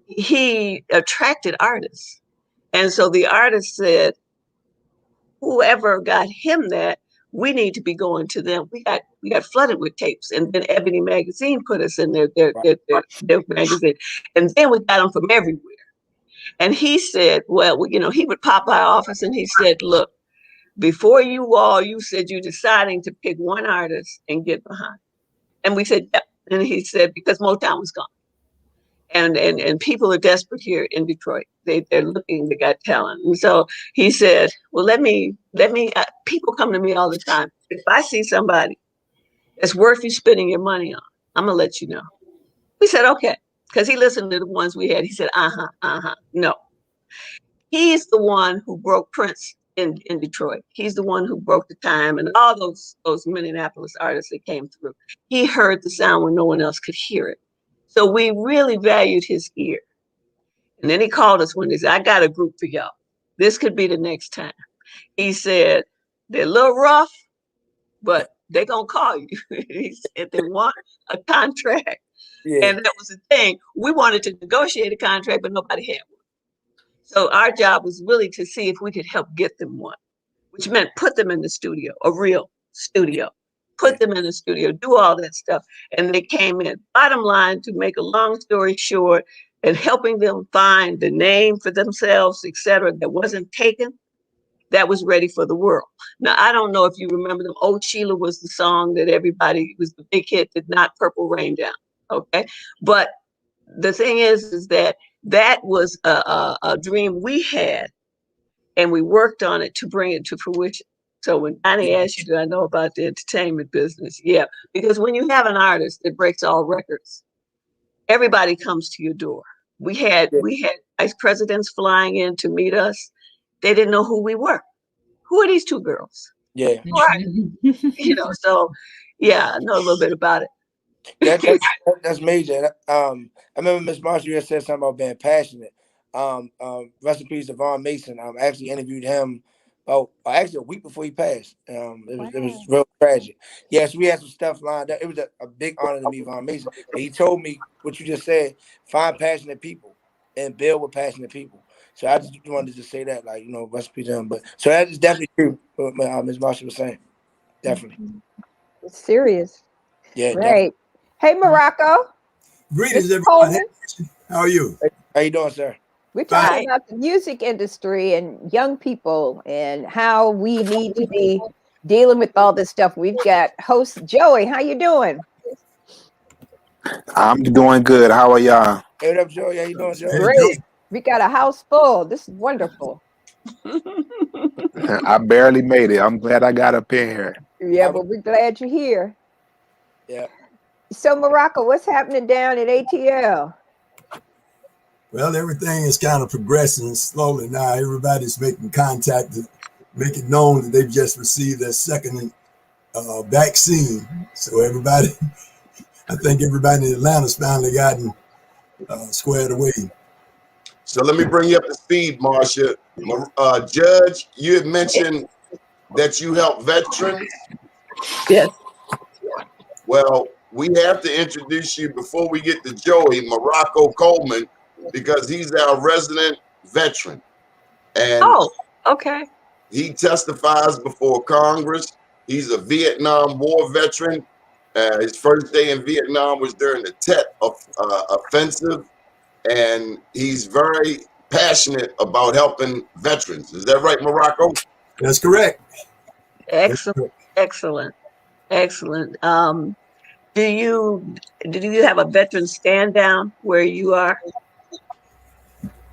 he attracted artists. And so the artist said, whoever got him that, we need to be going to them. We got flooded with tapes, and then Ebony Magazine put us in their magazine, and then we got them from everywhere. And he said, well, you know, he would pop by our office and he said, look, before you said you're deciding to pick one artist and get behind. And we said, yeah. And he said, because Motown was gone. And people are desperate here in Detroit. They're looking, they got talent. And so he said, well, let me, people come to me all the time. If I see somebody that's worth you spending your money on, I'm gonna let you know. We said, okay. Because he listened to the ones we had. He said, no. He's the one who broke Prince in Detroit. He's the one who broke the time and all those Minneapolis artists that came through. He heard the sound when no one else could hear it. So we really valued his ear. And then he called us one day and said, I got a group for y'all. This could be the next time. He said, they're a little rough, but they're going to call you. He said they want a contract. Yeah. And that was the thing. We wanted to negotiate a contract, but nobody had one. So our job was really to see if we could help get them one, which meant put them in the studio, a real studio. Put them in the studio, do all that stuff. And they came in. Bottom line, to make a long story short, and helping them find the name for themselves, et cetera, that wasn't taken, that was ready for the world. Now, I don't know if you remember them. Oh, Sheila was the song that everybody, was the big hit, did not Purple Rain Down, okay? But the thing is that was a dream we had, and we worked on it to bring it to fruition. So when Donnie asked you, do I know about the entertainment business? Yeah, because when you have an artist that breaks all records, everybody comes to your door. We had vice presidents flying in to meet us. They didn't know who we were. Who are these two girls? Yeah. You know, so yeah, I know a little bit about it. That's major. I remember Miss Marshall had said something about being passionate. Rest in peace to Vaughn Mason. I actually interviewed him actually a week before he passed. It was real tragic. Yes, we had some stuff lined up. It was a big honor to meet Vaughn Mason. But he told me what you just said: find passionate people and build with passionate people. So I just wanted to say that, like, you know, rest in peace to him. But so that is definitely true. What Ms. Marshall was saying, definitely. It's serious. Yeah, right. Definitely. Hey, Morocco. Greetings, everyone. How are you? How you doing, sir? We're talking about the music industry and young people and how we need to be dealing with all this stuff. We've got host Joey. How you doing? I'm doing good. How are y'all? Hey, what up, Joey? How you doing, Joey? Great. We got a house full. This is wonderful. I barely made it. I'm glad I got up in here. Yeah, but we're glad you're here. Yeah. So, Morocco, what's happening down at ATL? Well, everything is kind of progressing slowly now. Everybody's making contact to make it known that they've just received their second vaccine. So everybody, I think everybody in Atlanta's finally gotten squared away. So let me bring you up to speed, Marcia. Judge, you had mentioned that you help veterans. Yes. Well, we have to introduce you before we get to Joey, Morocco Coleman, because he's our resident veteran. And okay. He testifies before Congress. He's a Vietnam War veteran. His first day in Vietnam was during the Tet offensive. And he's very passionate about helping veterans. Is that right, Morocco? That's correct. Excellent. Do you have a veteran stand down where you are?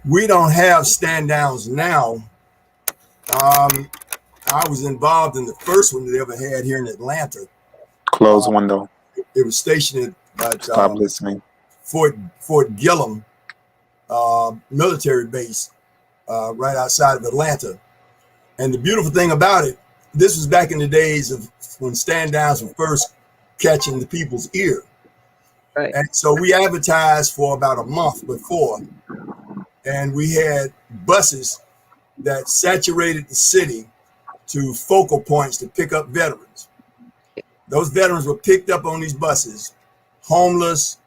We don't have stand downs now. I was involved in the first one they ever had here in Atlanta. Close window. It was stationed at Stop listening. Fort Gillum military base right outside of Atlanta. And the beautiful thing about it, this was back in the days of when stand downs were first catching the people's ear. Right. And so we advertised for about a month before, and we had buses that saturated the city to focal points to pick up veterans. Those veterans were picked up on these buses, homeless,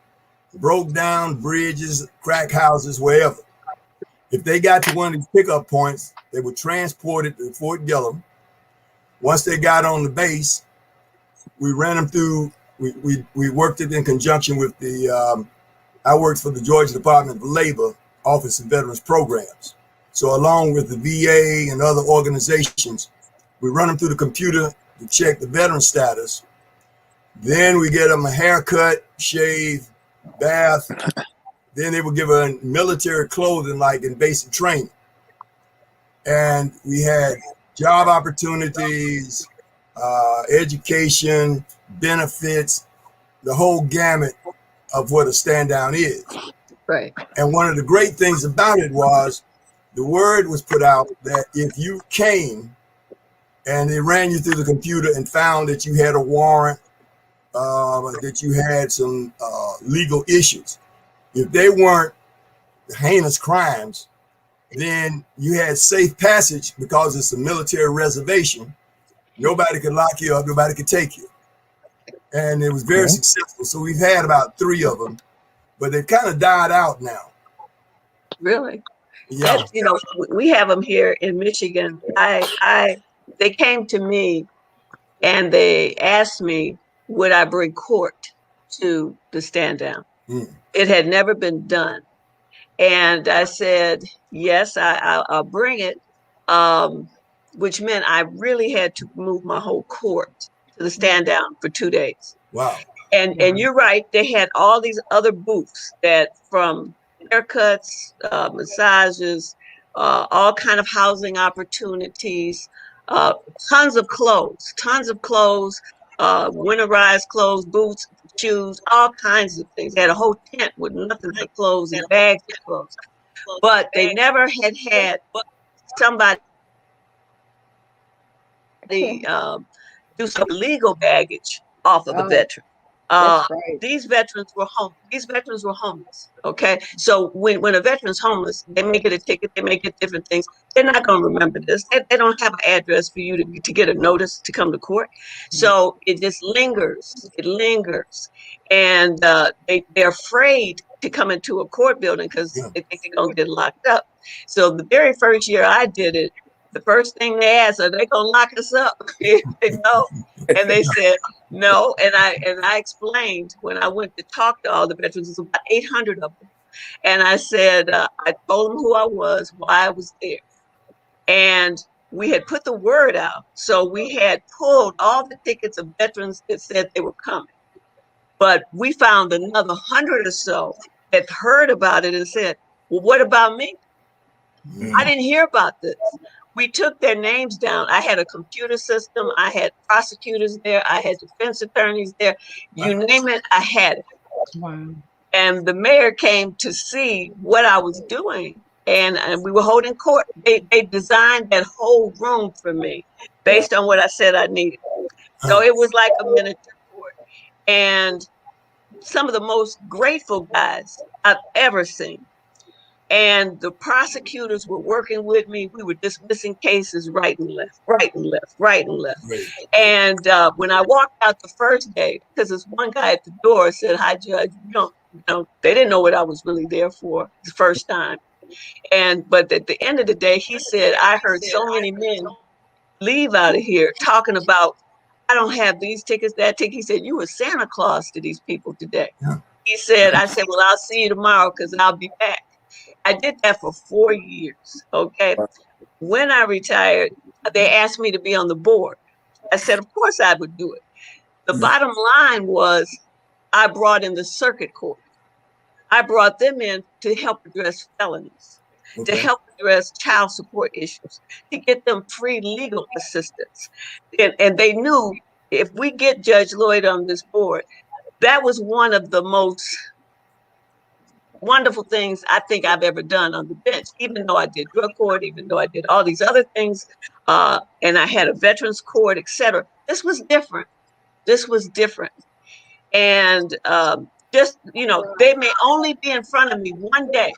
broke down bridges, crack houses, wherever. If they got to one of these pickup points, they were transported to Fort Gillum. Once they got on the base, we ran them through. We worked it in conjunction with the. I worked for the Georgia Department of Labor Office of Veterans Programs. So along with the VA and other organizations, we run them through the computer to check the veteran status. Then we get them a haircut, shave, bath. Then they would give her military clothing like in basic training. And we had job opportunities, education, benefits, the whole gamut of what a stand down is. Right. And one of the great things about it was the word was put out that if you came and they ran you through the computer and found that you had a warrant, that you had some legal issues, if they weren't heinous crimes, then you had safe passage because it's a military reservation. Nobody could lock you up, nobody could take you. And it was very successful. So we've had about 3 of them, but they've kind of died out now. Really? Yeah. That, you know, we have them here in Michigan. They came to me and they asked me, would I bring court to the stand down? It had never been done. And I said, yes, I'll bring it. Which meant I really had to move my whole court to the stand down for 2 days. Wow. And you're right, they had all these other booths that from haircuts, massages, all kind of housing opportunities, tons of clothes, winterized clothes, boots, shoes, all kinds of things. They had a whole tent with nothing but clothes and bags of clothes. But they never had somebody do some legal baggage off of a veteran. That's right. These veterans were homeless. Okay, so when a veteran's homeless, they may get a ticket, they may get different things. They're not going to remember this. They don't have an address for you to get a notice to come to court. So it just lingers. It lingers, and they're afraid to come into a court building because they think they're going to get locked up. So the very first year I did it, the first thing they asked, are they going to lock us up? No. And they said no. And I explained when I went to talk to all the veterans, there's about 800 of them. And I said, I told them who I was, why I was there. And we had put the word out. So we had pulled all the tickets of veterans that said they were coming. But we found another 100 or so that heard about it and said, well, what about me? I didn't hear about this. We took their names down. I had a computer system. I had prosecutors there. I had defense attorneys there. You name it, I had it. Wow. And the mayor came to see what I was doing. And we were holding court. They designed that whole room for me based on what I said I needed. So it was like a miniature court. And some of the most grateful guys I've ever seen. And the prosecutors were working with me. We were dismissing cases right and left. And when I walked out the first day, because this one guy at the door said, "Hi, Judge." They didn't know what I was really there for the first time. But at the end of the day, he said, "I heard so many men leave out of here talking about, I don't have these tickets, that ticket." He said, "You were Santa Claus to these people today." He said, I said, "Well, I'll see you tomorrow because I'll be back." I did that for 4 years. Okay. When I retired, they asked me to be on the board. I said, of course I would do it. The bottom line was I brought in the circuit court. I brought them in to help address felonies, to help address child support issues, to get them free legal assistance. And they knew if we get Judge Lloyd on this board, that was one of the most wonderful things I think I've ever done on the bench, even though I did drug court, even though I did all these other things, and I had a veterans court, etc. This was different. And just, they may only be in front of me one day,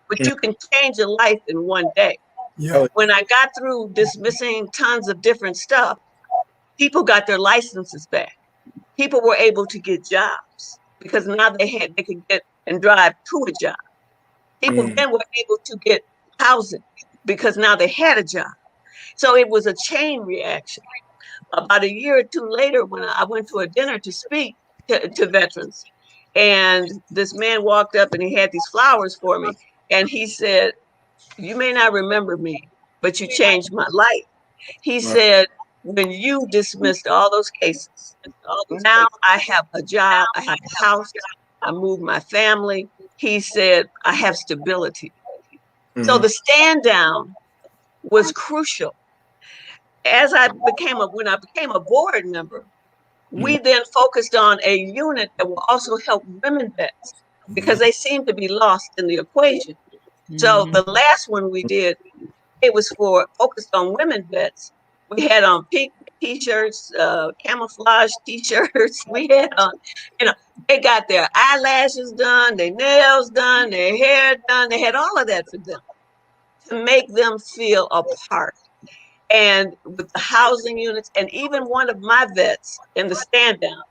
but you can change a life in one day. Yeah. When I got through dismissing tons of different stuff, people got their licenses back. People were able to get jobs because now they could get and drive to a job. People then were able to get housing because now they had a job. So it was a chain reaction. About a year or two later, when I went to a dinner to speak to veterans, and this man walked up and he had these flowers for me, and he said, "You may not remember me, but you changed my life." He said, "When you dismissed all those cases, now I have a job, I have a house, I moved my family." He said, "I have stability." So the stand down was crucial. When I became a board member, we then focused on a unit that will also help women vets because they seem to be lost in the equation. So the last one we did, it was focused on women vets. We had on pink t-shirts, camouflage t-shirts. We had on, you know, they got their eyelashes done, their nails done, their hair done. They had all of that for them to make them feel a part. And with the housing units, and even one of my vets in the stand down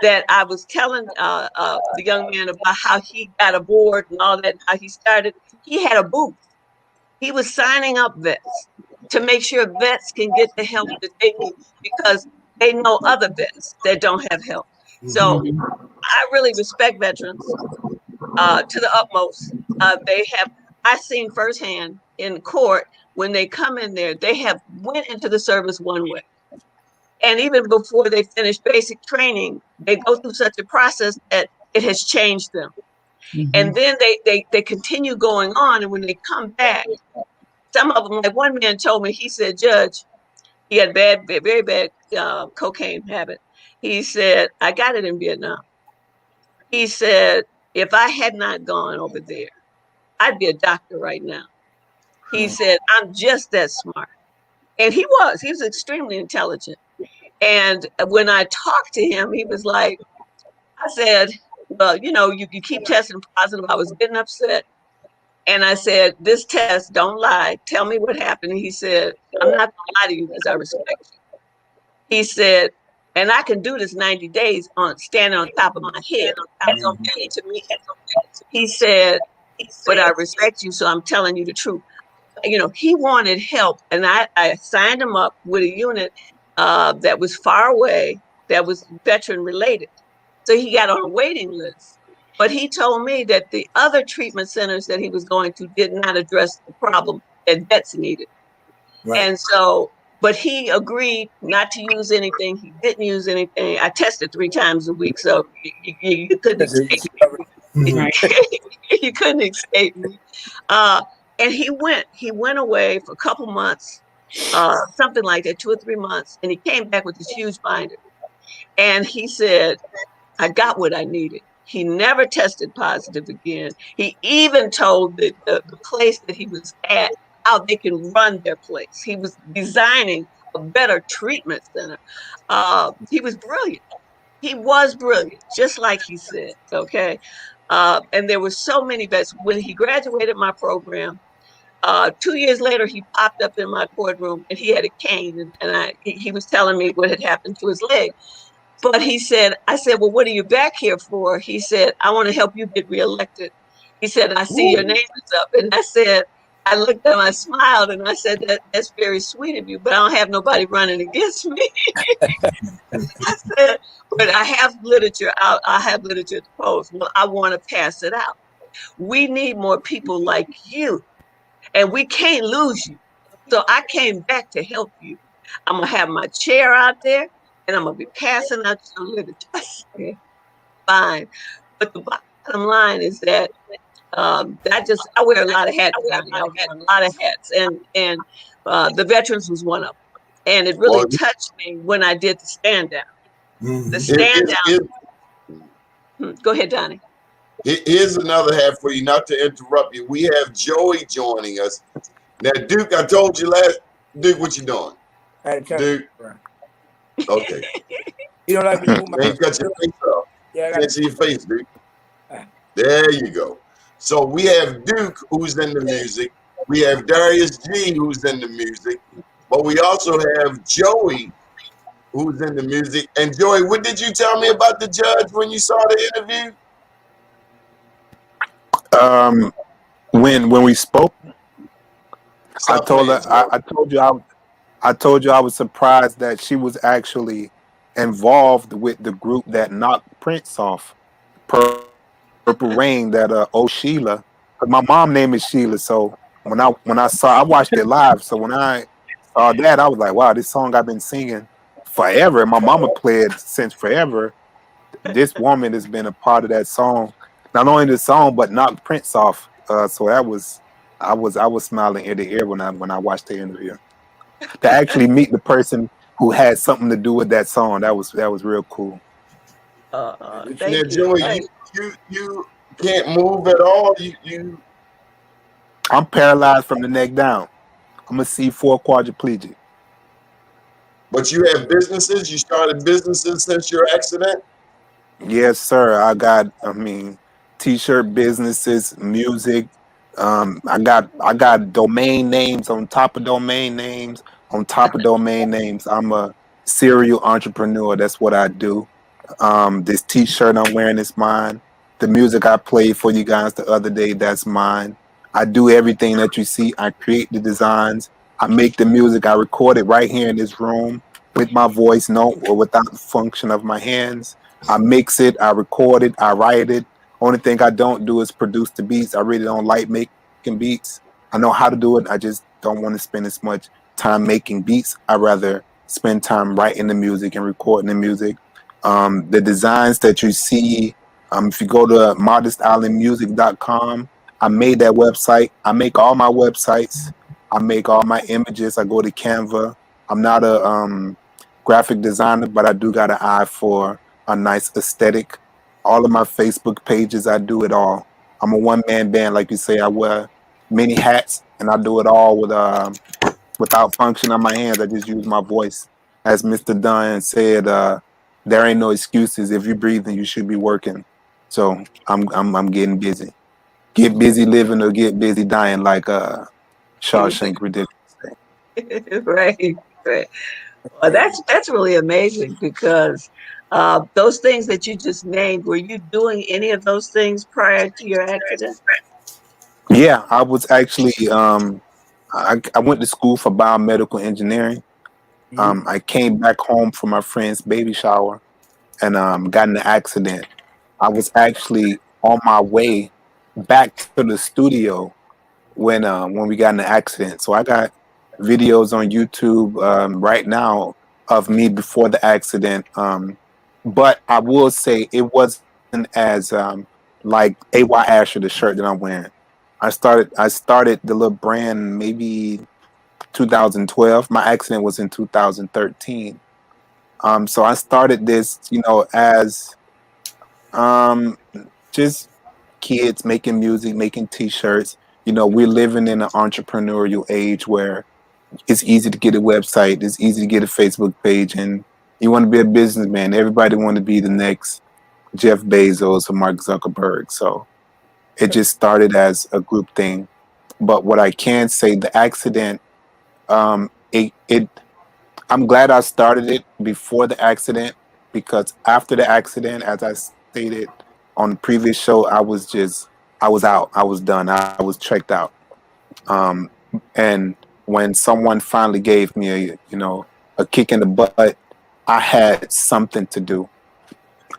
that I was telling the young man about how he got aboard and all that, how he started, he had a booth. He was signing up vets to make sure vets can get the help that they need because they know other vets that don't have help. So I really respect veterans to the utmost. I've seen firsthand in court when they come in there, they have went into the service one way. And even before they finish basic training, they go through such a process that it has changed them. And then they continue going on. And when they come back, some of them, like one man told me, he said, "Judge," he had very bad cocaine habit. He said, "I got it in Vietnam." He said, "If I had not gone over there, I'd be a doctor right now." He said, "I'm just that smart." And he was extremely intelligent. And when I talked to him, he was like, I said, "Well, you keep testing positive." I was getting upset. And I said, "This test, don't lie. Tell me what happened." And he said, "I'm not going to lie to you because I respect you." He said, "And I can do this 90 days on standing on top of my head. That don't matter to me." He said, "But I respect you, so I'm telling you the truth." He wanted help, and I signed him up with a unit that was far away, that was veteran related. So he got on a waiting list. But he told me that the other treatment centers that he was going to did not address the problem that vets needed. Right. And so, but he agreed not to use anything. He didn't use anything. I tested 3 times a week, so you couldn't escape me. Right. You couldn't escape me. And he went away for a couple months, something like that, 2 or 3 months, and he came back with this huge binder. And he said, "I got what I needed." He never tested positive again. He even told the place that he was at how they can run their place. He was designing a better treatment center. He was brilliant. He was brilliant, just like he said. Okay. And there were so many vets. When he graduated my program, 2 years later, he popped up in my courtroom and he had a cane, and he was telling me what had happened to his leg. But I said, "Well, what are you back here for?" He said, "I want to help you get reelected." He said, "I see your name is up." And I looked at him, I smiled, and I said, "That's very sweet of you, but I don't have nobody running against me." I said, "But I have literature out. I have literature to post. Well, I want to pass it out. We need more people like you, and we can't lose you. So I came back to help you. I'm going to have my chair out there, and I'm going to be passing out your literature." I said, "Fine." But the bottom line is that I wear a lot of hats. I wear a lot of hats, and the veterans was one of them. And it really Well, touched me when I did the stand down. The here- stand here- down. Go ahead, Donnie. here's another half for you, not to interrupt you. We have Joey joining us. Now, Duke, I told you Duke, what you doing? Duke. Okay. You don't like me to move my Ain't cut your face off. Yeah, Can't see your face, Duke. There you go. So we have Duke, who's in the music. We have Darius G, who's in the music, but we also have Joey, who's in the music. And Joey, what did you tell me about the judge when you saw the interview? Um, when we spoke, I Stop told playing, her, Joey. I told you I was surprised that she was actually involved with the group that knocked Prince off, Purple Rain. That old Sheila, 'cause my mom name is Sheila. So I watched it live. So when I saw that, I was like, wow, this song I've been singing forever. And my mama played since forever. This woman has been a part of that song, not only the song but knocked Prince off. So that was I was smiling ear to ear when I watched the interview. To actually meet the person who had something to do with that song, that was real cool. Now, Thank you. Joey, you can't move at all. You I'm paralyzed from the neck down. I'm a C4 quadriplegic. but you have businesses. You started businesses since your accident. Yes, sir. I mean, t-shirt businesses, music. I got domain names on top of domain names on top of domain names. I'm a serial entrepreneur. That's what I do. This t-shirt I'm wearing is mine. The music I played for you guys the other day, that's mine. I do everything that you see. I create the designs. I make the music. I record it right here in this room with my voice, no, or without the function of my hands. I mix it, I record it, I write it. Only thing I don't do is produce the beats. I really don't like making beats. I know how to do it. I just don't want to spend as much time making beats. I rather spend time writing the music and recording the music. The designs that you see, if you go to modestislandmusic.com, I made that website. I make all my websites. I make all my images. I go to Canva. I'm not a graphic designer, but I do got an eye for a nice aesthetic. All of my Facebook pages, I do it all. I'm a one-man band, like you say. I wear many hats, and I do it all without function on my hands. I just use my voice. As Mr. Dunn said, there ain't no excuses. If you're breathing, you should be working. So I'm getting busy. Get busy living or get busy dying, like Shawshank Redemption. Right, right. Well, that's really amazing because those things that you just named, were you doing any of those things prior to your accident? Yeah, I was actually I went to school for biomedical engineering. Mhm. I came back home from my friend's baby shower and got in an accident. I was actually on my way back to the studio when we got in the accident. So I got videos on YouTube right now of me before the accident. But I will say it wasn't as like AY Asher, the shirt that I'm wearing. I started the little brand maybe 2012. My accident was in 2013. So I started this, as um, just kids making music, making t-shirts. We're living in an entrepreneurial age where it's easy to get a website, it's easy to get a Facebook page, and you want to be a businessman. Everybody want to be the next Jeff Bezos or Mark Zuckerberg. So it just started as a group thing. But what I can say, the accident, it I'm glad I started it before the accident because after the accident, as I stated on the previous show, I was out. I was done. I was checked out. Um, and when someone finally gave me a kick in the butt, I had something to do.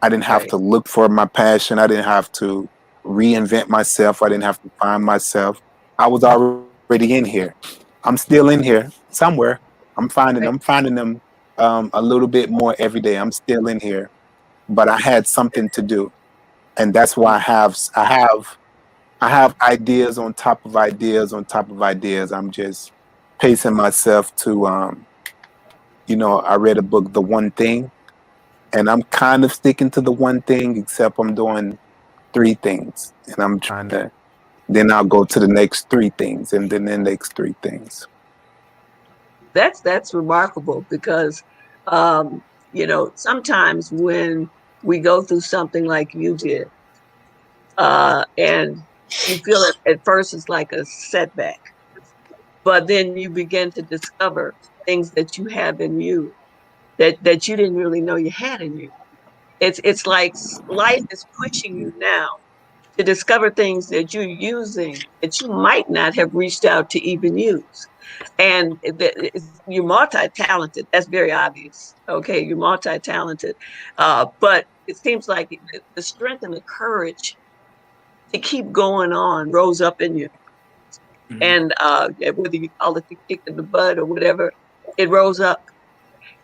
I didn't have Right. to look for my passion. I didn't have to reinvent myself. I didn't have to find myself. I was already in here. I'm still in here somewhere. Right. I'm finding them a little bit more every day. I'm still in here, but I had something to do, and that's why I have ideas on top of ideas on top of ideas. I'm just pacing myself to I read a book, The One Thing, and I'm kind of sticking to the one thing, except I'm doing three things, and I'm trying to. Then I'll go to the next three things, and then the next three things. That's remarkable because sometimes when we go through something like you did, and you feel it at first it's like a setback. but then you begin to discover things that you have in you that you didn't really know you had in you. It's like life is pushing you now to discover things that you're using that you might not have reached out to even use. And you're multi-talented. That's very obvious. Okay, you're multi-talented, but it seems like the strength and the courage to keep going on rose up in you. And whether you call it the kick in the butt or whatever, it rose up.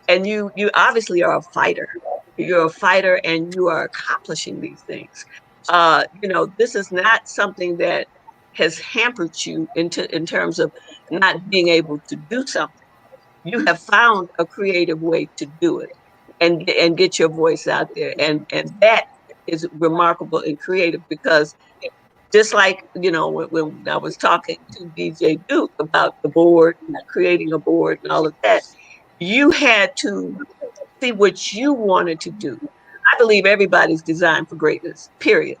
And you obviously are a fighter. You're a fighter, and you are accomplishing these things. This is not something that has hampered you in terms of not being able to do something. You have found a creative way to do it and get your voice out there. And that is remarkable and creative, because just like, when I was talking to DJ Duke about the board and creating a board and all of that, you had to see what you wanted to do. I believe everybody's designed for greatness, period.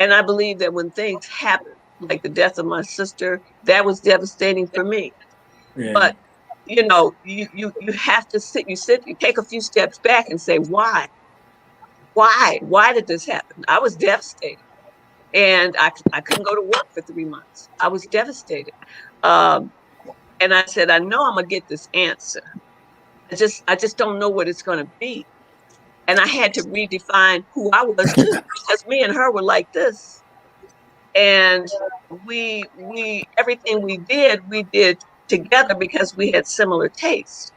And I believe that when things happen, like the death of my sister, that was devastating for me. Yeah. But you have to you take a few steps back and say, why? Why did this happen? I was devastated. And I couldn't go to work for 3 months. I was devastated. Um, and I said, I know I'm gonna get this answer. I just don't know what it's gonna be. And I had to redefine who I was too, because me and her were like this. And we everything we did together because we had similar tastes.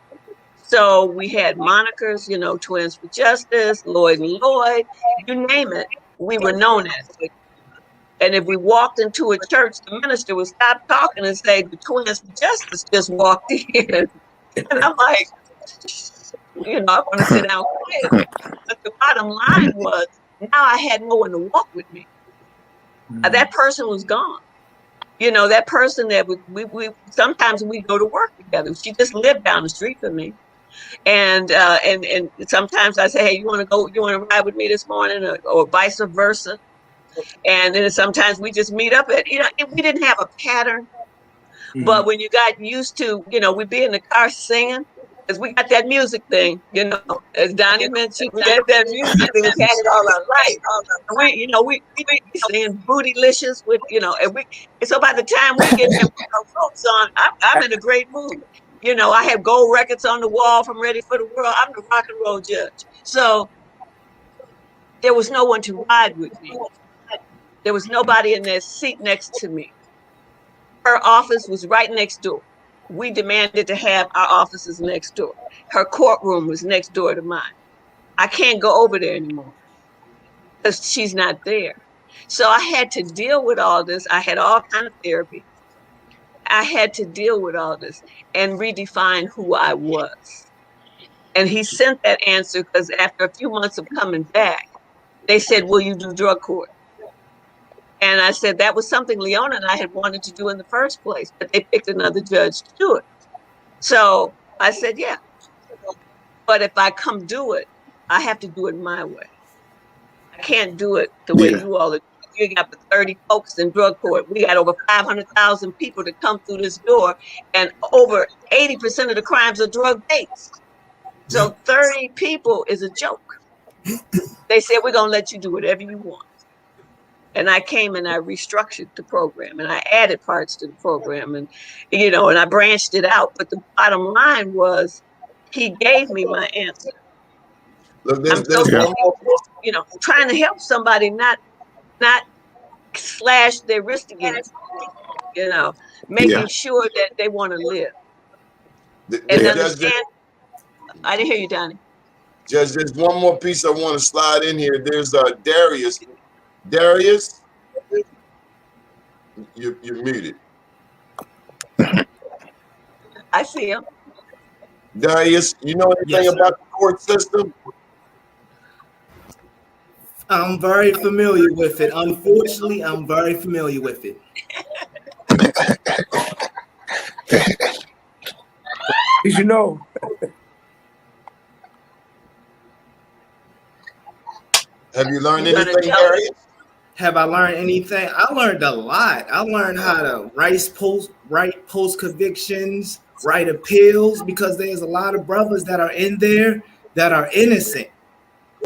So we had monikers, Twins for Justice, Lloyd and Lloyd, you name it, we were known as it. And if we walked into a church, the minister would stop talking and say, the Twins for Justice just walked in. And I'm like, I want to sit down quiet. But the bottom line was, now I had no one to walk with me. That person was gone. That person that we sometimes we go to work together. She just lived down the street from me. And sometimes I say, hey, you want to ride with me this morning, or vice versa. And then sometimes we just meet up we didn't have a pattern. But when you got used to, we'd be in the car singing, because we got that music thing, as Donnie mentioned, we got that music thing. We had it all our life. And we singing Bootylicious with, and so by the time we get there with our ropes on, I'm in a great mood. I have gold records on the wall from Ready for the World. I'm the rock and roll judge. So there was no one to ride with me. There was nobody in that seat next to me. Her office was right next door. We demanded to have our offices next door. Her courtroom was next door to mine. I can't go over there anymore because she's not there. So I had to deal with all this. I had all kind of therapy. I had to deal with all this and redefine who I was. And he sent that answer because after a few months of coming back, they said, will you do drug court? And I said, that was something Leona and I had wanted to do in the first place, but they picked another judge to do it. So I said, yeah, but if I come do it, I have to do it my way. I can't do it the way you all are. You got 30 folks in drug court. We got over 500,000 people to come through this door, and over 80% of the crimes are drug-based. So 30 people is a joke. They said, we're going to let you do whatever you want. And I came and I restructured the program, and I added parts to the program, and I branched it out. But the bottom line was, he gave me my answer. Look, I'm so busy, trying to help somebody not slash their wrist again, making sure that they want to live. And understand. I didn't hear you, Donnie. Judge, there's one more piece I want to slide in here. There's Darius. Darius, you're muted. I see him. Darius, you know anything about the court system? I'm very familiar with it. Unfortunately, I'm very familiar with it. Did you know? Have you learned anything, Darius? have I learned anything? I learned a lot. I learned how to write post convictions, write appeals, because there's a lot of brothers that are in there that are innocent,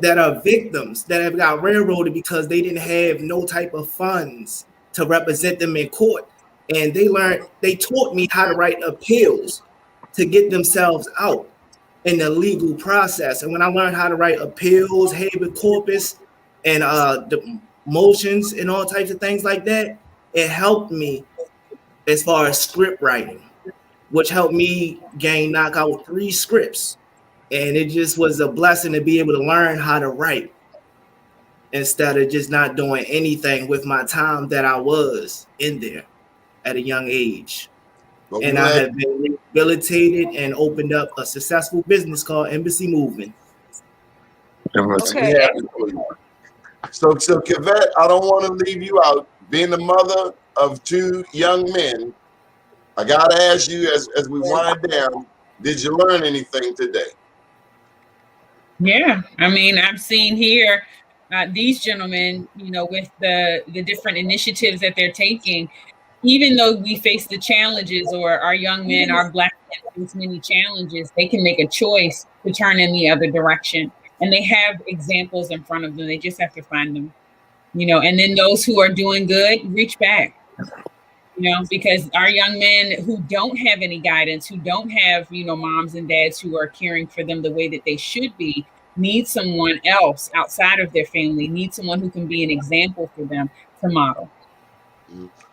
that are victims, that have got railroaded because they didn't have no type of funds to represent them in court. And they taught me how to write appeals to get themselves out in the legal process. And when I learned how to write appeals, habeas corpus, and the motions and all types of things like that, it helped me as far as script writing, which helped me knock out 3 scripts. And it just was a blessing to be able to learn how to write instead of just not doing anything with my time that I was in there at a young age. Well, and I have been rehabilitated and opened up a successful business called Embassy Movement. Okay. So Kavette, I don't want to leave you out. Being the mother of 2 young men, I gotta ask you as we wind down, did you learn anything today? Yeah, I mean, I've seen here these gentlemen, you know, with the different initiatives that they're taking, even though we face the challenges, or our young men, our Black men face many challenges, they can make a choice to turn in the other direction. And they have examples in front of them. They just have to find them, you know, and then those who are doing good, reach back. You know, because our young men who don't have any guidance, who don't have, you know, moms and dads who are caring for them the way that they should be, need someone else outside of their family, need someone who can be an example for them to model.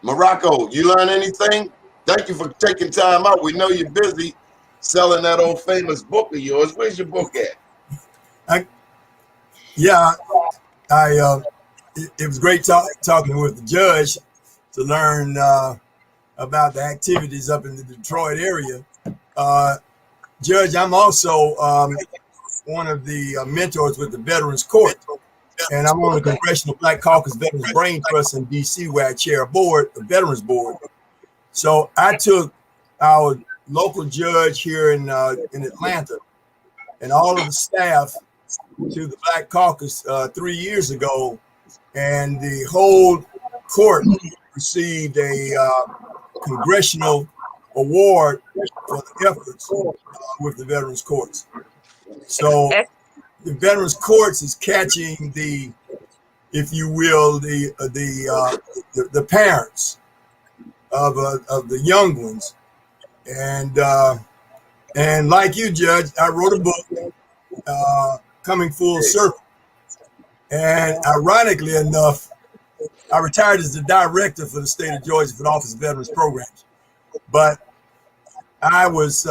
Morocco, you learn anything? Thank you for taking time out. We know you're busy selling that old famous book of yours. Where's your book at? It was great talking with the judge to learn about the activities up in the Detroit area. Judge, I'm also one of the mentors with the Veterans Court, and I'm on the Congressional Black Caucus Veterans Brain Trust in DC, where I chair a board, the Veterans Board. So I took our local judge here in Atlanta and all of the staff to the Black Caucus 3 years ago, and the whole court received a congressional award for the efforts with the Veterans Courts. So the Veterans Courts is catching the, if you will, the parents of the young ones, and like you, Judge, I wrote a book, Coming Full Circle, and ironically enough, I retired as the director for the state of Georgia for the Office of Veterans Programs, but I was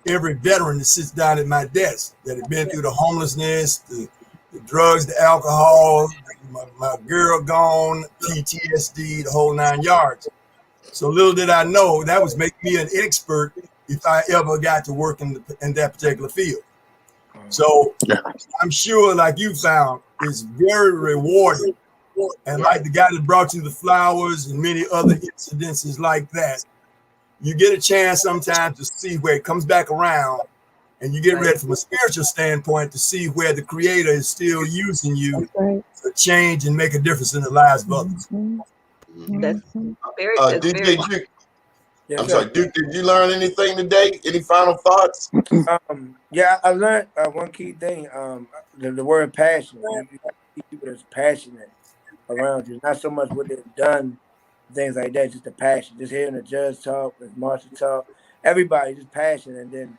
every veteran that sits down at my desk that had been through the homelessness, the drugs, the alcohol, my girl gone, PTSD, the whole 9 yards. So little did I know that was making me an expert if I ever got to work in that particular field. So I'm sure, like you found, it's very rewarding. And like the guy that brought you the flowers and many other incidences like that, you get a chance sometimes to see where it comes back around, and you get ready from a spiritual standpoint to see where the Creator is still using you to change and make a difference in the lives of others. That's very, DJ Duke. I'm sorry, Duke, did you learn anything today? Any final thoughts? Yeah, I learned one key thing, the word passion. People that's passionate around you, not so much what they've done, things like that, just the passion. Just hearing the judge talk, as Marshall talk, everybody just passionate. And then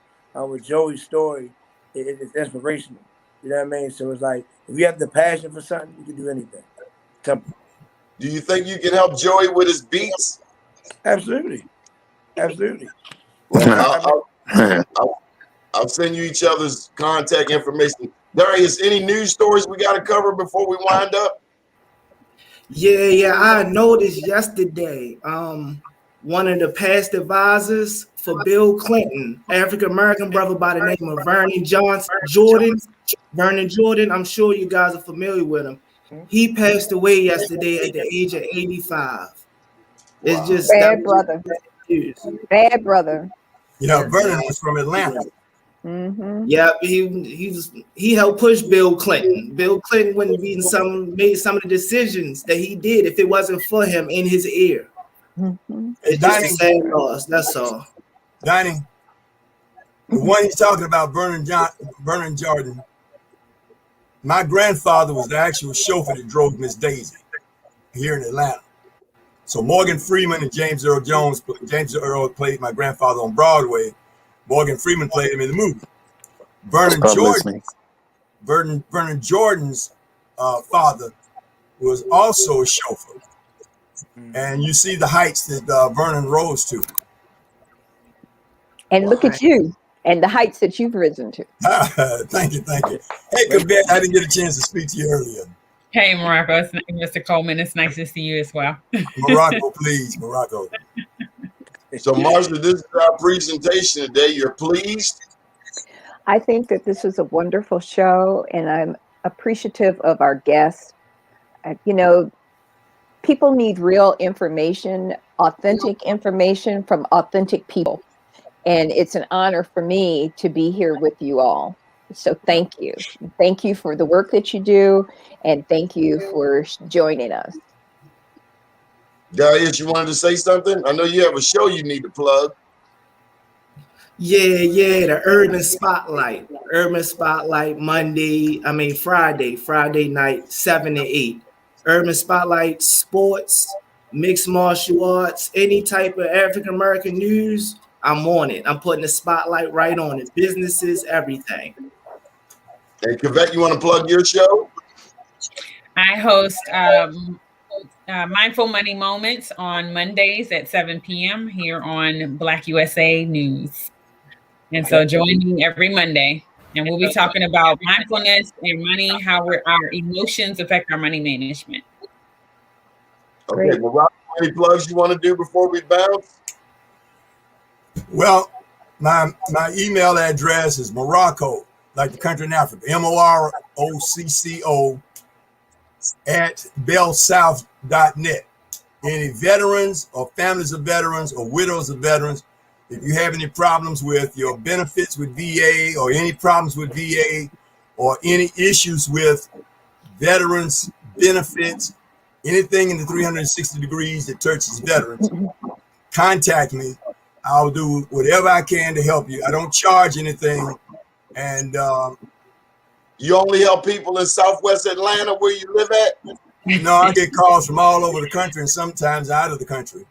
with Joey's story, it's inspirational. You know what I mean? So it's like, if you have the passion for something, you can do anything. Simple. Do you think you can help Joey with his beats? Absolutely. Absolutely. I'll send you each other's contact information. Darius, any news stories we got to cover before we wind up? Yeah, I noticed yesterday, one of the past advisors for Bill Clinton, African-American brother by the name of Vernon Jordan, I'm sure you guys are familiar with him. He passed away yesterday at the age of 85. It's just bad brother. Bad brother. You know, Vernon was from Atlanta. Mm-hmm. Yeah, he helped push Bill Clinton. Bill Clinton wouldn't be made some of the decisions that he did if it wasn't for him in his ear. Mm-hmm. It's just a sad loss. That's all. Donnie, the one he's talking about, Vernon Jordan. My grandfather was the actual chauffeur that drove Miss Daisy here in Atlanta. So Morgan Freeman and James Earl Jones. James Earl played my grandfather on Broadway. Morgan Freeman played him in the movie. Vernon Jordan's father was also a chauffeur. And you see the heights that Vernon rose to. And look at you and the heights that you've risen to. Thank you. Hey, Quebec, I didn't get a chance to speak to you earlier. Hey, Morocco. It's Mr. Coleman. It's nice to see you as well. Morocco, please, Morocco. So, Marsha, this is our presentation today. You're pleased? I think that this was a wonderful show, and I'm appreciative of our guests. You know, people need real information, authentic information from authentic people. And it's an honor for me to be here with you all. So thank you. Thank you for the work that you do, and thank you for joining us. Darius, you wanted to say something? I know you have a show you need to plug. Yeah, the Urban Spotlight. Urban Spotlight Friday night, 7 to 8. Urban Spotlight, sports, mixed martial arts, any type of African American news, I'm on it. I'm putting the spotlight right on it. Businesses, everything. Hey, Quebec, you want to plug your show? I host Mindful Money Moments on Mondays at 7 p.m. here on BlackUSA.News. And so join me every Monday, and we'll be talking about mindfulness and money, how our emotions affect our money management. Okay, well, Rob, any plugs you want to do before we bounce? Well, my email address is Morocco, like the country in Africa, MOROCCO at bellsouth.net. Any veterans or families of veterans or widows of veterans, if you have any problems with your benefits with VA or any problems with VA or any issues with veterans benefits, anything in the 360 degrees that touches veterans, contact me. I'll do whatever I can to help you. I don't charge anything. And you only help people in Southwest Atlanta where you live at? No, I get calls from all over the country and sometimes out of the country.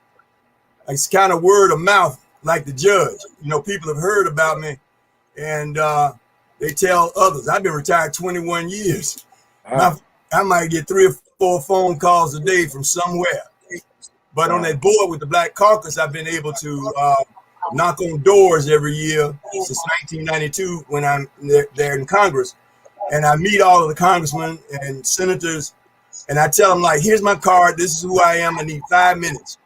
It's kind of word of mouth, like the judge. You know, people have heard about me and they tell others. I've been retired 21 years. I might get 3 or 4 phone calls a day from somewhere. But on that board with the Black Caucus, I've been able to knock on doors every year since 1992 when I'm there in Congress. And I meet all of the congressmen and senators, and I tell them, like, here's my card. This is who I am. I need 5 minutes.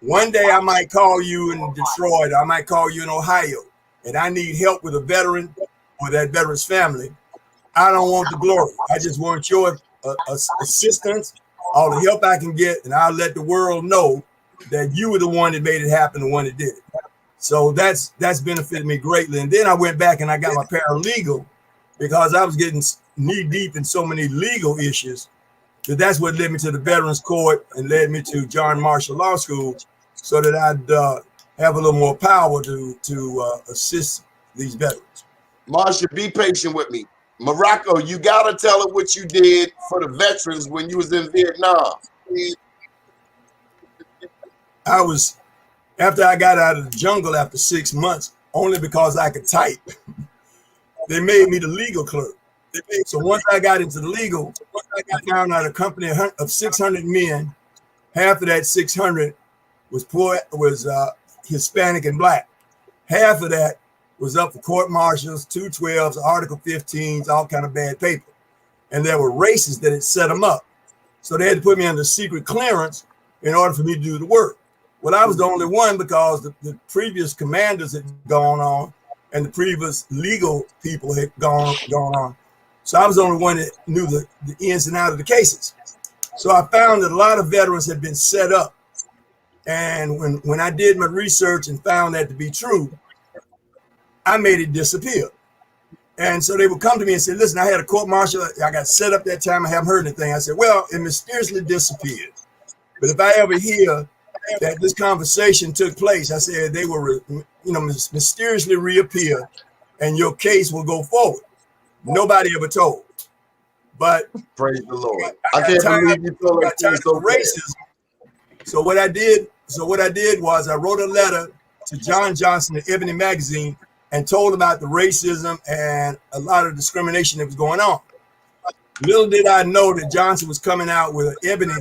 One day I might call you in Detroit. I might call you in Ohio, and I need help with a veteran or that veteran's family. I don't want the glory. I just want your assistance, all the help I can get, and I'll let the world know that you were the one that made it happen, the one that did it. So that's benefited me greatly. And then I went back and I got my paralegal because I was getting knee deep in so many legal issues. That's what led me to the Veterans Court and led me to John Marshall Law School, so that I'd have a little more power to assist these veterans. Marsha, be patient with me. Morocco, you got to tell her what you did for the veterans when you was in Vietnam. After I got out of the jungle after 6 months, only because I could type, they made me the legal clerk. So once I got into the legal, I found out a company of 600 men. Half of that 600 was Hispanic and Black. Half of that was up for court martials, 212s, Article 15s, all kind of bad paper. And there were races that had set them up. So they had to put me under secret clearance in order for me to do the work. Well, I was the only one because the previous commanders had gone on and the previous legal people had gone on. So I was the only one that knew the ins and outs of the cases. So I found that a lot of veterans had been set up. And when I did my research and found that to be true, I made it disappear. And so they would come to me and say, listen, I had a court martial. I got set up that time. I haven't heard anything. I said, well, it mysteriously disappeared. But if I ever hear that this conversation took place, I said they will, mysteriously reappear and your case will go forward. Nobody ever told. But praise the Lord. I can't believe you feel like tired so of racism. So what I did was I wrote a letter to John Johnson at Ebony Magazine and told about the racism and a lot of discrimination that was going on. Little did I know that Johnson was coming out with an Ebony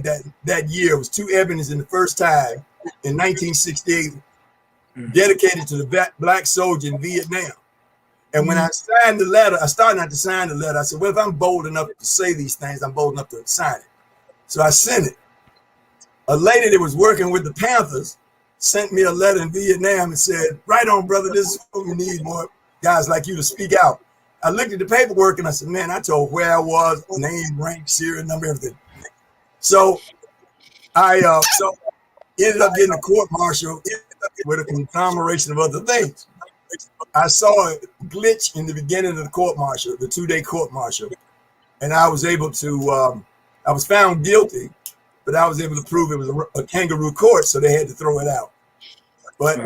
that year. It was 2 Ebonies in the first time in 1968, dedicated to the black soldier in Vietnam. And when I signed the letter, I started not to sign the letter. I said, well, if I'm bold enough to say these things, I'm bold enough to sign it. So I sent it. A lady that was working with the Panthers sent me a letter in Vietnam and said, right on, brother, this is what we need, more guys like you to speak out. I looked at the paperwork and I said, man, I told where I was, name, rank, serial number, everything. So I ended up getting a court martial with a conglomeration of other things. I saw a glitch in the beginning of the court martial, the 2-day court martial, and I was able to, I was found guilty, but I was able to prove it was a kangaroo court, so they had to throw it out. But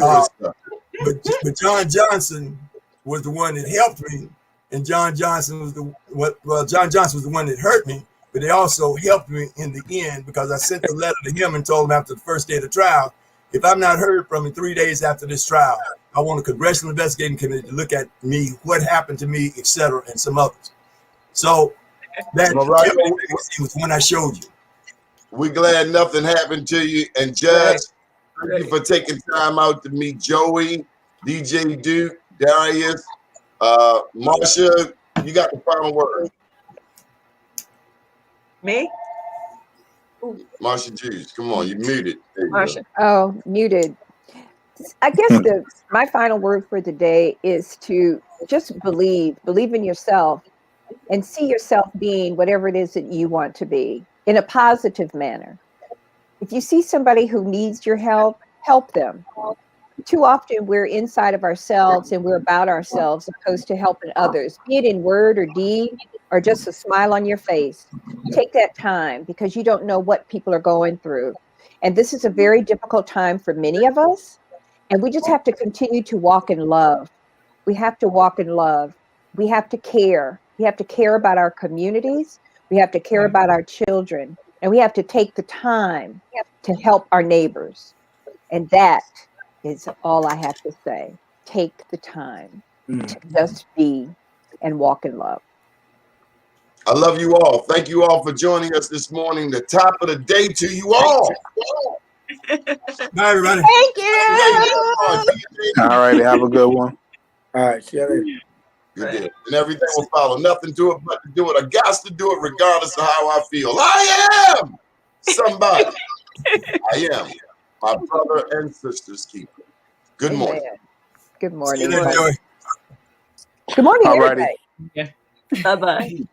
John Johnson was the one that helped me, and John Johnson was John Johnson was the one that hurt me, but they also helped me in the end because I sent the letter to him and told him after the first day of the trial, if I'm not heard from him 3 days after this trial, I want a congressional investigating committee to look at me, what happened to me, etc., and some others. So that was when I showed you. We're glad nothing happened to you. And Judge, thank you for taking time out to meet Joey, DJ Duke, Darius, Marsha. You got the final word. Me? Marsha Juice, come on, you muted. Marsha. Oh, muted. I guess my final word for the day is to just believe in yourself and see yourself being whatever it is that you want to be in a positive manner. If you see somebody who needs your help, help them. Too often we're inside of ourselves and we're about ourselves opposed to helping others, be it in word or deed or just a smile on your face. Take that time because you don't know what people are going through. And this is a very difficult time for many of us. And we just have to continue to walk in love. We have to walk in love. We have to care. We have to care about our communities. We have to care about our children. And we have to take the time to help our neighbors. And that is all I have to say. Take the time to just be and walk in love. I love you all. Thank you all for joining us this morning. The top of the day to you all. Bye, everybody. Thank you. All right, have a good one. All right, see you later. Good deal. And everything will follow. Nothing to it but to do it. I got to do it regardless of how I feel. I am somebody. I am my brother and sister's keeper. Good morning. Good morning. Good Good morning, All righty. everybody. Bye-bye.